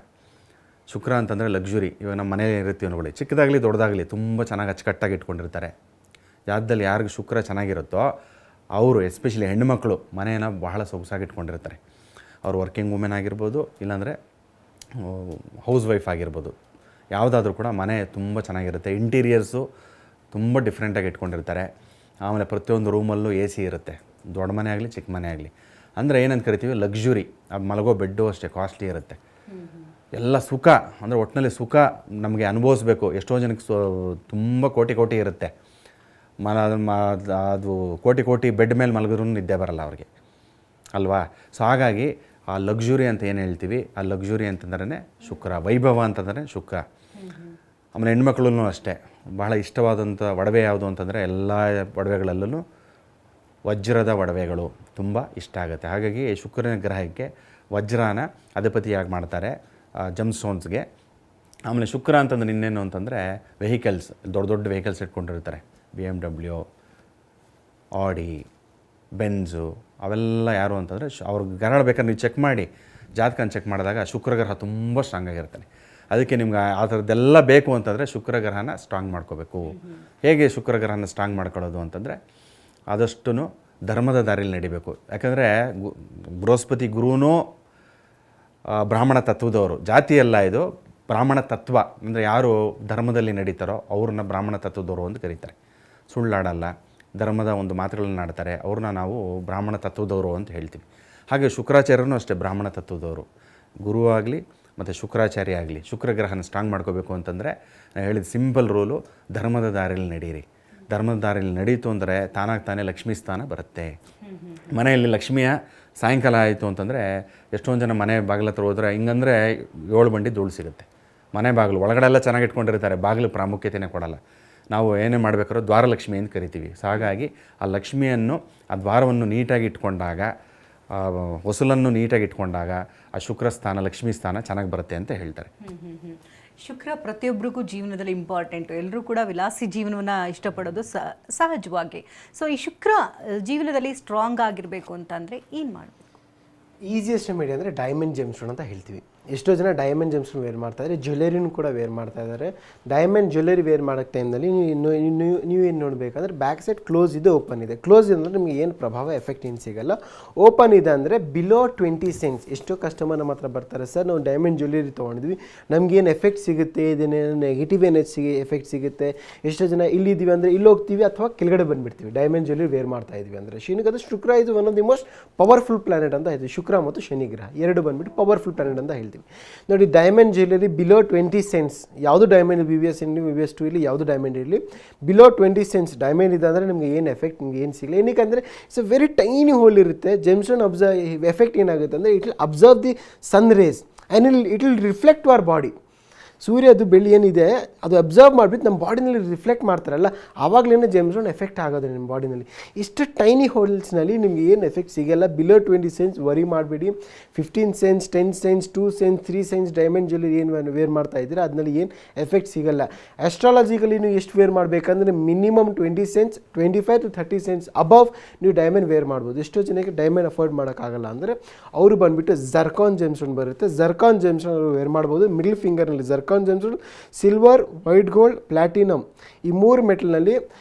ಶುಕ್ರ ಅಂತಂದರೆ ಲಕ್ಸುರಿ. ಇವಾಗ ನಮ್ಮ ಮನೇಲಿ ಇರ್ತೀವಿ ನೋಡಿ, ಚಿಕ್ಕದಾಗಲಿ ದೊಡ್ಡದಾಗಲಿ ತುಂಬ ಚೆನ್ನಾಗಿ ಅಚ್ಚುಕಟ್ಟಾಗಿ ಇಟ್ಕೊಂಡಿರ್ತಾರೆ. ಜಾತದಲ್ಲಿ ಯಾರಿಗೆ ಶುಕ್ರ ಚೆನ್ನಾಗಿರುತ್ತೋ ಅವರು ಎಸ್ಪೆಷಲಿ ಹೆಣ್ಣುಮಕ್ಕಳು ಮನೆಯನ್ನು ಬಹಳ ಸೊಗಸಾಗಿ ಇಟ್ಕೊಂಡಿರ್ತಾರೆ. ಅವ್ರು ವರ್ಕಿಂಗ್ ವುಮೆನ್ ಆಗಿರ್ಬೋದು, ಇಲ್ಲಾಂದರೆ ಹೌಸ್ ವೈಫ್ ಆಗಿರ್ಬೋದು, ಯಾವುದಾದ್ರೂ ಕೂಡ ಮನೆ ತುಂಬ ಚೆನ್ನಾಗಿರುತ್ತೆ. ಇಂಟೀರಿಯರ್ಸು ತುಂಬ ಡಿಫ್ರೆಂಟಾಗಿ ಇಟ್ಕೊಂಡಿರ್ತಾರೆ. ಆಮೇಲೆ ಪ್ರತಿಯೊಂದು ರೂಮಲ್ಲೂ ಎ ಸಿ ಇರುತ್ತೆ, ದೊಡ್ಡ ಮನೆ ಆಗಲಿ ಚಿಕ್ಕ ಮನೆ ಆಗಲಿ. ಅಂದರೆ ಏನಂತ ಕರಿತೀವಿ ಲಕ್ಸುರಿ. ಅದು ಮಲಗೋ ಬೆಡ್ಡು ಅಷ್ಟೇ ಕಾಸ್ಟ್ಲಿ ಇರುತ್ತೆ. ಎಲ್ಲ ಸುಖ ಅಂದರೆ ಒಟ್ಟಿನಲ್ಲಿ ಸುಖ ನಮಗೆ ಅನುಭವಿಸ್ಬೇಕು. ಎಷ್ಟೋ ಜನಕ್ಕೆ ತುಂಬ ಕೋಟಿ ಇರುತ್ತೆ, ಅದು ಕೋಟಿ ಬೆಡ್ ಮೇಲೆ ಮಲಗಿದ್ರೂ ನಿದ್ದೆ ಬರಲ್ಲ ಅವ್ರಿಗೆ ಅಲ್ವಾ. ಸೊ ಹಾಗಾಗಿ ಆ ಲಕ್ಸುರಿ ಅಂತ ಏನು ಹೇಳ್ತೀವಿ, ಆ ಲಕ್ಸುರಿ ಅಂತಂದ್ರೆ ಶುಕ್ರ. ವೈಭವ ಅಂತಂದರೆ ಶುಕ್ರ. ಆಮೇಲೆ ಹೆಣ್ಮಕ್ಳೂ ಅಷ್ಟೇ ಬಹಳ ಇಷ್ಟವಾದಂಥ ಒಡವೆ ಯಾವುದು ಅಂತಂದರೆ ಎಲ್ಲ ಒಡವೆಗಳಲ್ಲೂ ವಜ್ರದ ಒಡವೆಗಳು ತುಂಬ ಇಷ್ಟ ಆಗುತ್ತೆ. ಹಾಗಾಗಿ ಶುಕ್ರನ ಗ್ರಹಕ್ಕೆ ವಜ್ರನ ಅಧಿಪತಿಯಾಗಿ ಮಾಡ್ತಾರೆ ಜಮ್ ಸ್ಟೋನ್ಸ್ಗೆ. ಆಮೇಲೆ ಶುಕ್ರ ಅಂತಂದ್ರೆ ಇನ್ನೇನು ಅಂತಂದರೆ ವೆಹಿಕಲ್ಸ್, ದೊಡ್ಡ ವೆಹಿಕಲ್ಸ್ ಇಟ್ಕೊಂಡಿರ್ತಾರೆ. BMW, ಆಡಿ, ಬೆನ್ಝು ಅವೆಲ್ಲ ಯಾರು ಅಂತಂದರೆ ಅವ್ರಿಗೆ ಗ್ರಹ ಬೇಕಾದ್ರೆ ನೀವು ಚೆಕ್ ಮಾಡಿ, ಜಾತಕನ ಚೆಕ್ ಮಾಡಿದಾಗ ಶುಕ್ರ ಗ್ರಹ ತುಂಬ ಸ್ಟ್ರಾಂಗ್ ಆಗಿರ್ತಾನೆ. ಅದಕ್ಕೆ ನಿಮ್ಗೆ ಆ ಥರದ್ದೆಲ್ಲ ಬೇಕು ಅಂತಂದರೆ ಶುಕ್ರ ಗ್ರಹನ ಸ್ಟ್ರಾಂಗ್ ಮಾಡ್ಕೋಬೇಕು. ಹೇಗೆ ಶುಕ್ರ ಗ್ರಹನ ಸ್ಟ್ರಾಂಗ್ ಮಾಡ್ಕೊಳ್ಳೋದು ಅಂತಂದರೆ ಆದಷ್ಟು ಧರ್ಮದ ದಾರಿಯಲ್ಲಿ ನಡಿಬೇಕು. ಯಾಕಂದರೆ ಬೃಹಸ್ಪತಿ ಗುರುನೂ ಬ್ರಾಹ್ಮಣ ತತ್ವದವರು, ಜಾತಿ ಎಲ್ಲ ಇದು ಬ್ರಾಹ್ಮಣ ತತ್ವ. ಅಂದರೆ ಯಾರು ಧರ್ಮದಲ್ಲಿ ನಡೀತಾರೋ ಅವ್ರನ್ನ ಬ್ರಾಹ್ಮಣ ತತ್ವದವರು ಅಂತ ಕರೀತಾರೆ. ಸುಳ್ಳಾಡಲ್ಲ, ಧರ್ಮದ ಒಂದು ಮಾತುಗಳನ್ನ ಆಡ್ತಾರೆ, ಅವ್ರನ್ನ ನಾವು ಬ್ರಾಹ್ಮಣ ತತ್ವದವರು ಅಂತ ಹೇಳ್ತೀವಿ. ಹಾಗೆ ಶುಕ್ರಾಚಾರ್ಯನೂ ಅಷ್ಟೇ ಬ್ರಾಹ್ಮಣ ತತ್ವದವರು. ಗುರು ಆಗಲಿ ಮತ್ತು ಶುಕ್ರಾಚಾರ್ಯ ಆಗಲಿ ಶುಕ್ರ ಗ್ರಹನ ಸ್ಟ್ರಾಂಗ್ ಮಾಡ್ಕೋಬೇಕು ಅಂತಂದರೆ ನಾನು ಹೇಳಿದ ಸಿಂಪಲ್ ರೂಲು, ಧರ್ಮದ ದಾರಿಯಲ್ಲಿ ನಡೀರಿ. ಧರ್ಮದ ದಾರಿಯಲ್ಲಿ ನಡೀತು ಅಂದರೆ ತಾನಾಗ್ತಾನೆ ಲಕ್ಷ್ಮೀ ಸ್ಥಾನ ಬರುತ್ತೆ ಮನೆಯಲ್ಲಿ. ಲಕ್ಷ್ಮಿಯ ಸಾಯಂಕಾಲ ಆಯಿತು ಅಂತಂದರೆ ಎಷ್ಟೊಂದು ಜನ ಮನೆ ಬಾಗಿಲ ಹತ್ರ ಹೋದರೆ ಹಿಂಗಂದರೆ 7 ಬಂಡಿ ಧೂಳು ಸಿಗುತ್ತೆ. ಮನೆ ಬಾಗಿಲು ಒಳಗಡೆ ಎಲ್ಲ ಚೆನ್ನಾಗಿ ಇಟ್ಕೊಂಡಿರ್ತಾರೆ, ಬಾಗಿಲು ಪ್ರಾಮುಖ್ಯತೆಯೇ ಕೊಡಲ್ಲ. ನಾವು ಏನೇ ಮಾಡಬೇಕಾದ್ರೂ ದ್ವಾರಲಕ್ಷ್ಮಿ ಅಂತ ಕರಿತೀವಿ. ಸೊ ಹಾಗಾಗಿ ಆ ಲಕ್ಷ್ಮಿಯನ್ನು, ಆ ದ್ವಾರವನ್ನು ನೀಟಾಗಿ ಇಟ್ಕೊಂಡಾಗ, ಹೊಸಲನ್ನು ನೀಟಾಗಿ ಇಟ್ಕೊಂಡಾಗ ಆ ಶುಕ್ರ ಸ್ಥಾನ, ಲಕ್ಷ್ಮೀ ಸ್ಥಾನ ಚೆನ್ನಾಗಿ ಬರುತ್ತೆ ಅಂತ ಹೇಳ್ತಾರೆ. ಶುಕ್ರ ಪ್ರತಿಯೊಬ್ಬರಿಗೂ ಜೀವನದಲ್ಲಿ ಇಂಪಾರ್ಟೆಂಟು. ಎಲ್ಲರೂ ಕೂಡ ವಿಲಾಸಿ ಜೀವನವನ್ನು ಇಷ್ಟಪಡೋದು ಸಹಜವಾಗಿ. ಸೊ ಈ ಶುಕ್ರ ಜೀವನದಲ್ಲಿ ಸ್ಟ್ರಾಂಗ್ ಆಗಿರಬೇಕು ಅಂತಂದರೆ ಏನು ಮಾಡಬೇಕು? ಈಸಿಯೆಸ್ಟ್ ರೆಮಿಡಿ ಅಂದರೆ ಡೈಮಂಡ್ ಜೆಮ್ಸ್ಟೋನ್ ಅಂತ ಹೇಳ್ತೀವಿ. ಎಷ್ಟೋ ಜನ ಡೈಮಂಡ್ ಜೆಮ್ಸ್ಟೋನ್ ವೇರ್ ಮಾಡ್ತಾಯಿದ್ದಾರೆ, ಜ್ಯುವೆಲರಿನೂ ಕೂಡ ವೇರ್ ಮಾಡ್ತಾ ಇದ್ದಾರೆ. ಡೈಮಂಡ್ ಜ್ಯುವೆಲರಿ ವೇರ್ ಮಾಡೋ ಟೈಮ್ನಲ್ಲಿ ನೀವೇನು ನೋಡಬೇಕಂದ್ರೆ ಬ್ಯಾಕ್ ಸೈಡ್ ಕ್ಲೋಸ್ ಇದೆ, ಓಪನ್ ಇದೆ. ಕ್ಲೋಸ್ ಇದೆ ಅಂದರೆ ನಿಮಗೆ ಏನು ಪ್ರಭಾವ ಎಫೆಕ್ಟ್ ಏನು ಸಿಗಲ್ಲ. ಓಪನ್ ಇದೆ ಅಂದರೆ ಬಿಲೋ 20 ಸೆಂಟ್ಸ್. ಎಷ್ಟೋ ಕಸ್ಟಮರ್ ನಮ್ಮ ಹತ್ರ ಬರ್ತಾರೆ, ಸರ್ ನಾವು ಡೈಮಂಡ್ ಜ್ಯುವೆಲರಿ ತೊಗೊಂಡಿದ್ವಿ, ನಮಗೇನು ಎಫೆಕ್ಟ್ ಸಿಗುತ್ತೆ, ಇದೇನೇನು ನೆಗೆಟಿವ್ ಎಫೆಕ್ಟ್ ಸಿಗುತ್ತೆ. ಎಷ್ಟೋ ಜನ ಇಲ್ಲಿದ್ದೀವಿ ಅಂದರೆ ಇಲ್ಲಿ ಹೋಗ್ತೀವಿ ಅಥವಾ ಕೆಳಗಡೆ ಬಂದುಬಿಡ್ತೀವಿ ಡೈಮಂಡ್ ಜ್ಯುವೆಲರಿ ವೇರ್ ಮಾಡ್ತಾ ಇದ್ವಿ ಅಂದರೆ. ಶನಿಗದು ಶುಕ್ರ ಇದು one of the most powerful planet ಅಂತ ಹೇಳ್ತೀವಿ. ಶುಕ್ರ ಮತ್ತು ಶನಿ ಗ್ರಹ ಎರಡು ಬಂದುಬಿಟ್ಟು ಪವರ್ಫುಲ್ ಪ್ಲಾನೆಟ್ ಅಂತ ಹೇಳ್ತೀವಿ. ನೋಡಿ, ಡೈಮಂಡ್ ಜ್ಯುವೆಲರಿ ಬಿಲೋ 20 ಸೆಂಟ್ಸ್, ಯಾವುದು ಡೈಮಂಡ್ BVS ಇರಲಿ BVS 2 ಇರಲಿ ಯಾವುದು ಡೈಮಂಡ್ ಇರಲಿ, ಬಿಲೋ 20 ಸೆಂಟ್ಸ್ ಡೈಮಂಡ್ ಇದೆ ಅಂದರೆ ನಿಮಗೆ ಏನು ಎಫೆಕ್ಟ್, ನಿಮಗೆ ಏನು ಸಿಗಲ್ಲ. ಏನಕ್ಕೆ it's a very tiny hole ಇರುತ್ತೆ. ಜೆಮ್ಸ್ಟೋನ್ ಎಫೆಕ್ಟ್ ಏನಾಗುತ್ತೆ ಅಂದರೆ it will observe the sun rays and it will reflect our body. ಸೂರ್ಯದು ಬೆಳ್ಳಿ ಏನಿದೆ ಅದು ಅಬ್ಸರ್ವ್ ಮಾಡಿಬಿಟ್ಟು ನಮ್ಮ ಬಾಡಿನಲ್ಲಿ ರಿಫ್ಲೆಕ್ಟ್ ಮಾಡ್ತಾರಲ್ಲ, ಆವಾಗಲೇ ಜೆಮ್ಸ್ಟೋನ್ ಎಫೆಕ್ಟ್ ಆಗೋದು ನಿಮ್ಮ ಬಾಡಿನಲ್ಲಿ. ಇಷ್ಟು ಟೈನಿ ಹೋಲ್ಸ್ನಲ್ಲಿ ನಿಮಗೆ ಏನು ಎಫೆಕ್ಟ್ ಸಿಗಲ್ಲ. ಬಿಲೋ 20 ಸೆಂಟ್ಸ್ ವರಿ ಮಾಡಬೇಡಿ. 15 cents, 10 cents, 2 cents, 3 cents diamond jewellery ಏನು ವೇರ್ ಮಾಡ್ತಾ ಇದ್ದೀರಾ ಅದರಲ್ಲಿ ಏನು ಎಫೆಕ್ಟ್ ಸಿಗಲ್ಲ. ಆಸ್ಟ್ರಾಲಜಿಕಲಿ ನೀವು ಎಷ್ಟು ವೇರ್ ಮಾಡಬೇಕಂದ್ರೆ minimum 20 cents, 25 to 30 cents above ನೀವು ಡೈಮಂಡ್ ವೇರ್ ಮಾಡ್ಬೋದು. ಎಷ್ಟೋ ಜನಕ್ಕೆ ಡೈಮಂಡ್ ಅಫೋರ್ಡ್ ಮಾಡೋಕ್ಕಾಗಲ್ಲ ಅಂದರೆ ಅವರು ಬಂದುಬಿಟ್ಟು ಜರ್ಕಾನ್ ಜೆಮ್ಸ್ಟೋನ್ ಬರುತ್ತೆ. ಜರ್ಕಾನ್ ಜೆಮ್ಸ್ಟೋನ್ ಅವರು ವೇರ್ ಮಾಡ್ಬೋದು. ಮಿಡಲ್ ಫಿಂಗರ್ನಲ್ಲಿ zircon gemstone, silver, white gold, platinum ಈ 3 ಮೆಟಲ್ನಲ್ಲಿ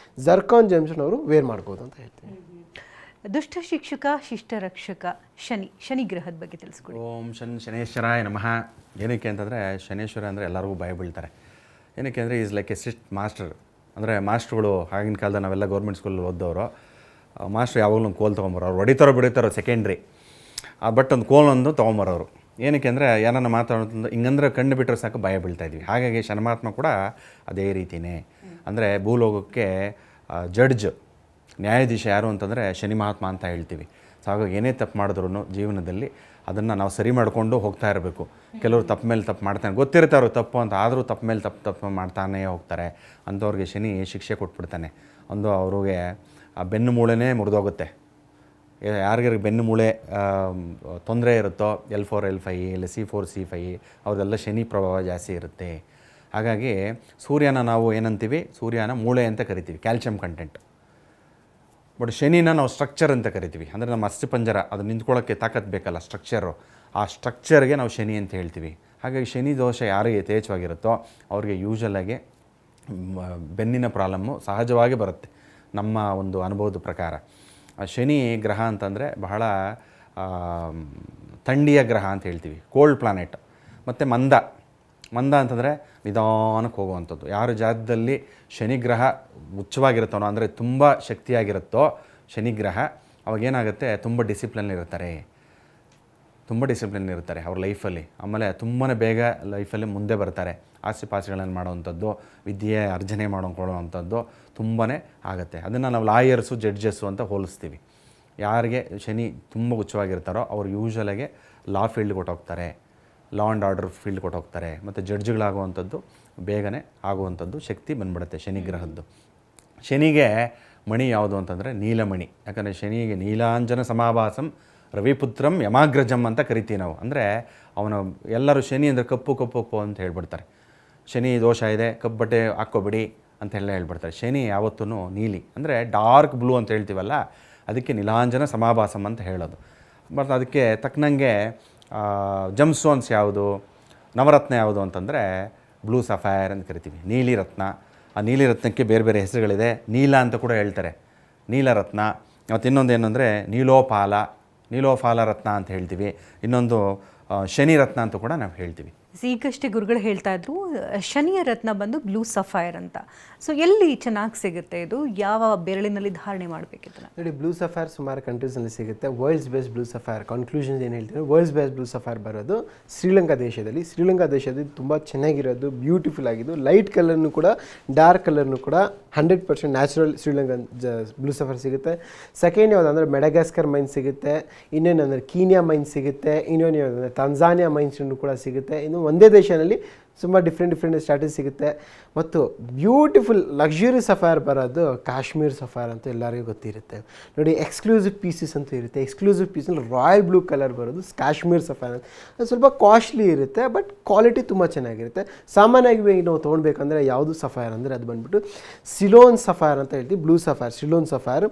ಜರ್ಕಾನ್ ಜೆಮ್ಸ್ಟೋನ್ ಅವರು ವೇರ್ ಮಾಡ್ಬೋದು ಅಂತ ಹೇಳ್ತೀನಿ. ದುಷ್ಟ ಶಿಕ್ಷಕ ಶಿಷ್ಟ ರಕ್ಷಕ ಶನಿ ಗ್ರಹದ ಬಗ್ಗೆ ತಿಳಿಸ್ಕೊಡಿ. ಓಂ ಶನೇಶ್ವರಾಯ ನಮಃ. ಏನಕ್ಕೆ ಅಂತಂದರೆ ಶನೇಶ್ವರ ಅಂದರೆ ಎಲ್ಲರಿಗೂ ಭಯ ಬೀಳ್ತಾರೆ. ಏನಕ್ಕೆ ಅಂದರೆ is like A strict master. ಅಂದರೆ ಮಾಸ್ಟ್ರುಗಳು ಆಗಿನ ಕಾಲದಲ್ಲಿ ನಾವೆಲ್ಲ ಗೌರ್ಮೆಂಟ್ ಸ್ಕೂಲಲ್ಲಿ ಓದ್ದವರು, ಮಾಸ್ಟ್ರು ಯಾವಾಗಲೂ ಒಂದು ಕೋಲ್ ತೊಗೊಂಬರೋರು. ಅವ್ರು ಹೊಡಿತಾರೋ ಬಿಡಿತಾರೋ ಸೆಕೆಂಡ್ರಿ, ಬಟ್ ಒಂದು ಕೋಲೊಂದು ತೊಗೊಂಬರೋರು. ಏನಕ್ಕೆ ಅಂದರೆ ಯಾರನ್ನ ಮಾತಾಡೋದು ಹಿಂಗಂದ್ರೆ ಕಣ್ಣು ಬಿಟ್ಟರೆ ಸಾಕು ಭಯ ಬೀಳ್ತಾಯಿದ್ವಿ. ಹಾಗಾಗಿ ಶನಮಾತ್ಮ ಕೂಡ ಅದೇ ರೀತಿಯೇ. ಅಂದರೆ ಭೂಲೋಕಕ್ಕೆ ಜಡ್ಜ್, ನ್ಯಾಯಾಧೀಶ ಯಾರು ಅಂತಂದರೆ ಶನಿ ಮಹಾತ್ಮ ಅಂತ ಹೇಳ್ತೀವಿ. ಸೊ ಹಾಗಾಗಿ ಏನೇ ತಪ್ಪು ಮಾಡಿದ್ರು ಜೀವನದಲ್ಲಿ ಅದನ್ನು ನಾವು ಸರಿ ಮಾಡಿಕೊಂಡು ಹೋಗ್ತಾ ಇರಬೇಕು. ಕೆಲವರು ತಪ್ಪು ಮೇಲೆ ತಪ್ಪು ಮಾಡ್ತಾನೆ, ಗೊತ್ತಿರ್ತಾರೋ ತಪ್ಪು ಅಂತ, ಆದರೂ ತಪ್ಪು ಮೇಲೆ ತಪ್ಪು ಮಾಡ್ತಾನೇ ಹೋಗ್ತಾರೆ. ಅಂಥವ್ರಿಗೆ ಶನಿ ಶಿಕ್ಷೆ ಕೊಟ್ಬಿಡ್ತಾನೆ. ಒಂದು ಅವ್ರಿಗೆ ಆ ಬೆನ್ನು ಮೂಳೆನೇ ಮುರಿದೋಗುತ್ತೆ. ಯಾರಿಗಾರಿಗೆ ಬೆನ್ನು ಮೂಳೆ ತೊಂದರೆ ಇರುತ್ತೋ L4 L5 ಇಲ್ಲ C4 C5 ಅವ್ರದ್ದೆಲ್ಲ ಶನಿ ಪ್ರಭಾವ ಜಾಸ್ತಿ ಇರುತ್ತೆ. ಹಾಗಾಗಿ ಸೂರ್ಯನ ನಾವು ಏನಂತೀವಿ, ಸೂರ್ಯನ ಮೂಳೆ ಅಂತ ಕರಿತೀವಿ, ಕ್ಯಾಲ್ಸಿಯಂ ಕಂಟೆಂಟ್. ಬಟ್ ಶನಿನ ನಾವು ಸ್ಟ್ರಕ್ಚರ್ ಅಂತ ಕರಿತೀವಿ. ಅಂದರೆ ನಮ್ಮ ಅಸ್ಥಿಪಂಜರ ಅದು ನಿಂತ್ಕೊಳ್ಳೋಕ್ಕೆ ತಾಕತ್ತು ಬೇಕಲ್ಲ, ಸ್ಟ್ರಕ್ಚರು. ಆ ಸ್ಟ್ರಕ್ಚರ್ಗೆ ನಾವು ಶನಿ ಅಂತ ಹೇಳ್ತೀವಿ. ಹಾಗಾಗಿ ಶನಿ ದೋಷ ಯಾರಿಗೆ ಯಥೇಚ್ಛವಾಗಿರುತ್ತೋ ಅವ್ರಿಗೆ ಯೂಶಲಾಗಿ ಬೆನ್ನಿನ ಪ್ರಾಬ್ಲಮ್ಮು ಸಹಜವಾಗಿ ಬರುತ್ತೆ ನಮ್ಮ ಒಂದು ಅನುಭವದ ಪ್ರಕಾರ. ಶನಿ ಗ್ರಹ ಅಂತಂದರೆ ಬಹಳ ಥಂಡಿಯ ಗ್ರಹ ಅಂತ ಹೇಳ್ತೀವಿ, ಕೋಲ್ಡ್ ಪ್ಲಾನೆಟ್. ಮತ್ತು ಮಂದ ಅಂತಂದರೆ ನಿಧಾನಕ್ಕೆ ಹೋಗುವಂಥದ್ದು. ಯಾರ ಜಾತದಲ್ಲಿ ಶನಿಗ್ರಹ ಉಚ್ಚವಾಗಿರುತ್ತೋ ಅಂದರೆ ತುಂಬ ಶಕ್ತಿಯಾಗಿರುತ್ತೋ ಶನಿಗ್ರಹ, ಅವಾಗೇನಾಗುತ್ತೆ, ತುಂಬ ಡಿಸಿಪ್ಲಿನ್ ಇರ್ತಾರೆ ಅವ್ರ ಲೈಫಲ್ಲಿ. ಆಮೇಲೆ ತುಂಬಾ ಬೇಗ ಲೈಫಲ್ಲಿ ಮುಂದೆ ಬರ್ತಾರೆ. ಆಸ್ತಿಪಾಸ್ತಿಗಳನ್ನು ಮಾಡೋವಂಥದ್ದು, ವಿದ್ಯೆ ಅರ್ಜನೆ ಮಾಡ್ಕೊಳ್ಳೋವಂಥದ್ದು ತುಂಬಾ ಆಗುತ್ತೆ. ಅದನ್ನು ನಾವು ಲಾಯರ್ಸು ಜಡ್ಜಸ್ಸು ಅಂತ ಹೋಲಿಸ್ತೀವಿ. ಯಾರಿಗೆ ಶನಿ ತುಂಬ ಉಚ್ಚವಾಗಿರ್ತಾರೋ ಅವ್ರು ಯೂಶಲಾಗಿ ಲಾ ಫೀಲ್ಡ್ ಕೊಟ್ಟೋಗ್ತಾರೆ, ಲಾ ಆ್ಯಂಡ್ ಆರ್ಡರ್ ಫೀಲ್ಡ್ ಕೊಟ್ಟೋಗ್ತಾರೆ. ಮತ್ತು ಜಡ್ಜ್ಗಳಾಗುವಂಥದ್ದು ಬೇಗನೆ ಆಗುವಂಥದ್ದು ಶಕ್ತಿ ಬಂದ್ಬಿಡುತ್ತೆ ಶನಿಗ್ರಹದ್ದು. ಶನಿಗೆ ಮಣಿ ಯಾವುದು ಅಂತಂದರೆ ನೀಲಮಣಿ. ಯಾಕಂದರೆ ಶನಿಗೆ ನೀಲಾಂಜನ ಸಮಾಭಾಸಂ ರವಿಪುತ್ರಂ ಯಮಾಗ್ರಜಂ ಅಂತ ಕರಿತೀವಿ ನಾವು. ಅಂದರೆ ಅವನ ಎಲ್ಲರೂ ಶನಿ ಅಂದರೆ ಕಪ್ಪು ಅಂತ ಹೇಳ್ಬಿಡ್ತಾರೆ. ಶನಿ ದೋಷ ಇದೆ, ಕಪ್ಪು ಬಟ್ಟೆ ಹಾಕ್ಕೋಬಿಡಿ ಅಂತೆಲ್ಲ ಹೇಳ್ಬಿಡ್ತಾರೆ. ಶನಿ ಯಾವತ್ತೂ ನೀಲಿ ಅಂದರೆ ಡಾರ್ಕ್ ಬ್ಲೂ ಅಂತ ಹೇಳ್ತೀವಲ್ಲ, ಅದಕ್ಕೆ ನೀಲಾಂಜನ ಸಮಾಭಾಸಂ ಅಂತ ಹೇಳೋದು. ಮತ್ತು ಅದಕ್ಕೆ ತಕ್ಕನಂಗೆ ಜಮ್ ಸ್ಟೋನ್ಸ್ ಯಾವುದು, ನವರತ್ನ ಯಾವುದು ಅಂತಂದರೆ ಬ್ಲೂ ಸಫೈರ್ ಅಂತ ಕರಿತೀವಿ, ನೀಲಿ ರತ್ನ. ಆ ನೀಲಿ ರತ್ನಕ್ಕೆ ಬೇರೆ ಬೇರೆ ಹೆಸರುಗಳಿದೆ. ನೀಲ ಅಂತ ಕೂಡ ಹೇಳ್ತಾರೆ, ನೀಲರತ್ನ. ಮತ್ತು ಇನ್ನೊಂದು ಏನಂದರೆ ನೀಲೋಫಾಲ ರತ್ನ ಅಂತ ಹೇಳ್ತೀವಿ. ಇನ್ನೊಂದು ಶನಿ ರತ್ನ ಅಂತ ಕೂಡ ನಾವು ಹೇಳ್ತೀವಿ. ಈಗಷ್ಟೇ ಗುರುಗಳು ಹೇಳ್ತಾ ಇದ್ರು ಶನಿಯ ರತ್ನ ಬಂದು ಬ್ಲೂ ಸಫೈರ್ ಅಂತ. ಸೊ ಎಲ್ಲಿ ಚೆನ್ನಾಗಿ ಸಿಗುತ್ತೆ ಇದು? ಯಾವ ಬೆರಳಿನಲ್ಲಿ ಧಾರಣೆ ಮಾಡಬೇಕಿತ್ತು? ನೋಡಿ, ಬ್ಲೂ ಸಫೈರ್ ಸುಮಾರು ಕಂಟ್ರೀಸ್ನಲ್ಲಿ ಸಿಗುತ್ತೆ. World's best blue sapphire conclusions ಏನು ಹೇಳ್ತೀವಿ, ವರ್ಲ್ಡ್ಸ್ ಬೆಸ್ಟ್ ಬ್ಲೂ ಸಫೈರ್ ಬರೋದು ಶ್ರೀಲಂಕಾ ದೇಶದಲ್ಲಿ ತುಂಬ ಚೆನ್ನಾಗಿರೋದು, ಬ್ಯೂಟಿಫುಲ್ ಆಗಿದ್ದು, ಲೈಟ್ ಕಲರ್ನು ಕೂಡ ಡಾರ್ಕ್ ಕಲರ್ನು ಕೂಡ 100% ನ್ಯಾಚುರಲ್ ಶ್ರೀಲಂಕನ್ ಬ್ಲೂ ಸಫೈರ್ ಸಿಗುತ್ತೆ. ಸೆಕೆಂಡ್ ಯಾವುದಂದರೆ ಮೆಡಗಾಸ್ಕರ್ ಮೈನ್ ಸಿಗುತ್ತೆ, ಇನ್ನೇನಂದರೆ ಕೀನ್ಯಾ ಮೈನ್ ಸಿಗುತ್ತೆ, ಇನ್ನೊಂದು ಯಾವುದಂದರೆ ತಾಂಜಾನಿಯಾ ಮೈನ್ಸ್ ಕೂಡ ಸಿಗುತ್ತೆ. ಇನ್ನು ಒಂದೇ ದೇಶದಲ್ಲಿ ತುಂಬ ಡಿಫ್ರೆಂಟ್ ಸ್ಟ್ಯಾಟಸ್ ಸಿಗುತ್ತೆ. ಮತ್ತು ಬ್ಯೂಟಿಫುಲ್ ಲಕ್ಸುರಿ ಸಫೈರ್ ಬರೋದು ಕಾಶ್ಮೀರ್ ಸಫೈರ್ ಅಂತ ಎಲ್ಲರಿಗೂ ಗೊತ್ತಿರುತ್ತೆ. ನೋಡಿ, ಎಕ್ಸ್ಕ್ಲೂಸಿವ್ ಪೀಸಸ್ ಅಂತ ಇರುತ್ತೆ. ಎಕ್ಸ್ಕ್ಲೂಸಿವ್ ಪೀಸಲ್ಲಿ ರಾಯಲ್ ಬ್ಲೂ ಕಲರ್ ಬರೋದು ಕಾಶ್ಮೀರ್ ಸಫೈರ್ ಅಂತ. ಅದು ಸ್ವಲ್ಪ ಕಾಸ್ಟ್ಲಿ ಇರುತ್ತೆ, ಬಟ್ ಕ್ವಾಲಿಟಿ ತುಂಬ ಚೆನ್ನಾಗಿರುತ್ತೆ. ಸಾಮಾನ್ಯವಾಗಿ ನಾವು ತೊಗೊಳ್ಬೇಕಂದ್ರೆ ಯಾವುದು ಸಫೈರ್ ಅಂದರೆ ಅದು ಬಂದುಬಿಟ್ಟು ಸಿಲೋನ್ ಸಫೈರ್ ಅಂತ ಹೇಳ್ತೀವಿ. Blue sapphire, Ceylon sapphire.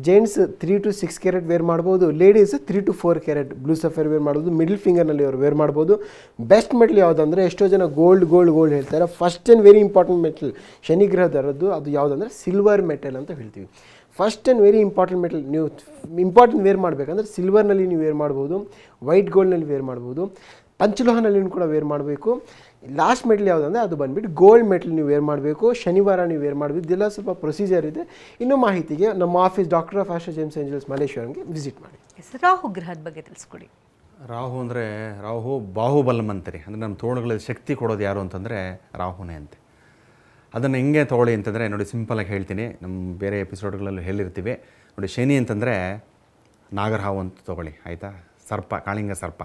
Gents 3 to 6 carat wear ಮಾಡ್ಬೋದು, ladies 3 to 4 carat blue sapphire wear ಮಾಡ್ಬೋದು. ಮಿಡಲ್ ಫಿಂಗರ್ನಲ್ಲಿ ಅವರು ವೇರ್ ಮಾಡ್ಬೋದು. ಬೆಸ್ಟ್ ಮೆಟಲ್ ಯಾವುದಂದರೆ, ಎಷ್ಟೋ ಜನ ಗೋಲ್ಡ್ ಹೇಳ್ತಾರೆ. First and very important metal ಶನಿಗ್ರಹದರದ್ದು ಅದು ಯಾವುದಂದರೆ ಸಿಲ್ವರ್ ಮೆಟಲ್ ಅಂತ ಹೇಳ್ತೀವಿ. First and very important metal ನೀವು ವೇರ್ ಮಾಡಬೇಕಂದ್ರೆ ಸಿಲ್ವರ್ನಲ್ಲಿ ನೀವು ವೇರ್ ಮಾಡ್ಬೋದು, ವೈಟ್ ಗೋಲ್ಡ್ನಲ್ಲಿ ವೇರ್ ಮಾಡ್ಬೋದು, ಪಂಚಲೋಹನಲ್ಲಿ ಕೂಡ ವೇರ್ ಮಾಡಬೇಕು. ಲಾಸ್ಟ್ ಮೆಟಲ್ ಯಾವುದಂದರೆ ಅದು ಬಂದುಬಿಟ್ಟು ಗೋಲ್ಡ್ ಮೆಟಲ್ ನೀವು ವೇರ್ ಮಾಡಬೇಕು. ಶನಿವಾರ ನೀವು ವೇರ್ ಮಾಡಬೇಕು. ಇದೆಲ್ಲ ಸ್ವಲ್ಪ ಪ್ರೊಸೀಜರ್ ಇದೆ. ಇನ್ನೂ ಮಾಹಿತಿಗೆ ನಮ್ಮ office doctor of astro gems angels ಮಲೇಶ್ವರಂಗೆ ವಿಸಿಟ್ ಮಾಡಿ. ರಾಹು ಗ್ರಹದ ಬಗ್ಗೆ ತಿಳಿಸ್ಕೊಡಿ. ರಾಹು ಬಾಹುಬಲಂ ಅಂತಾರೆ. ಅಂದರೆ ನಮ್ಮ ತೋಳುಗಳಲ್ಲಿ ಶಕ್ತಿ ಕೊಡೋದು ಯಾರು ಅಂತಂದರೆ ರಾಹುನೇ ಅಂತೆ. ಅದನ್ನು ಹೆಂಗೆ ತೊಗೊಳ್ಳಿ ಅಂತಂದರೆ, ನೋಡಿ, ಸಿಂಪಲಾಗಿ ಹೇಳ್ತೀನಿ, ನಮ್ಮ ಬೇರೆ ಎಪಿಸೋಡ್ಗಳಲ್ಲೂ ಹೇಳಿರ್ತೀವಿ. ನೋಡಿ, ಶನಿ ಅಂತಂದರೆ ನಾಗರಹಾವು ಅಂತ ತೊಗೊಳ್ಳಿ, ಆಯಿತಾ? ಸರ್ಪ, ಕಾಳಿಂಗ ಸರ್ಪ.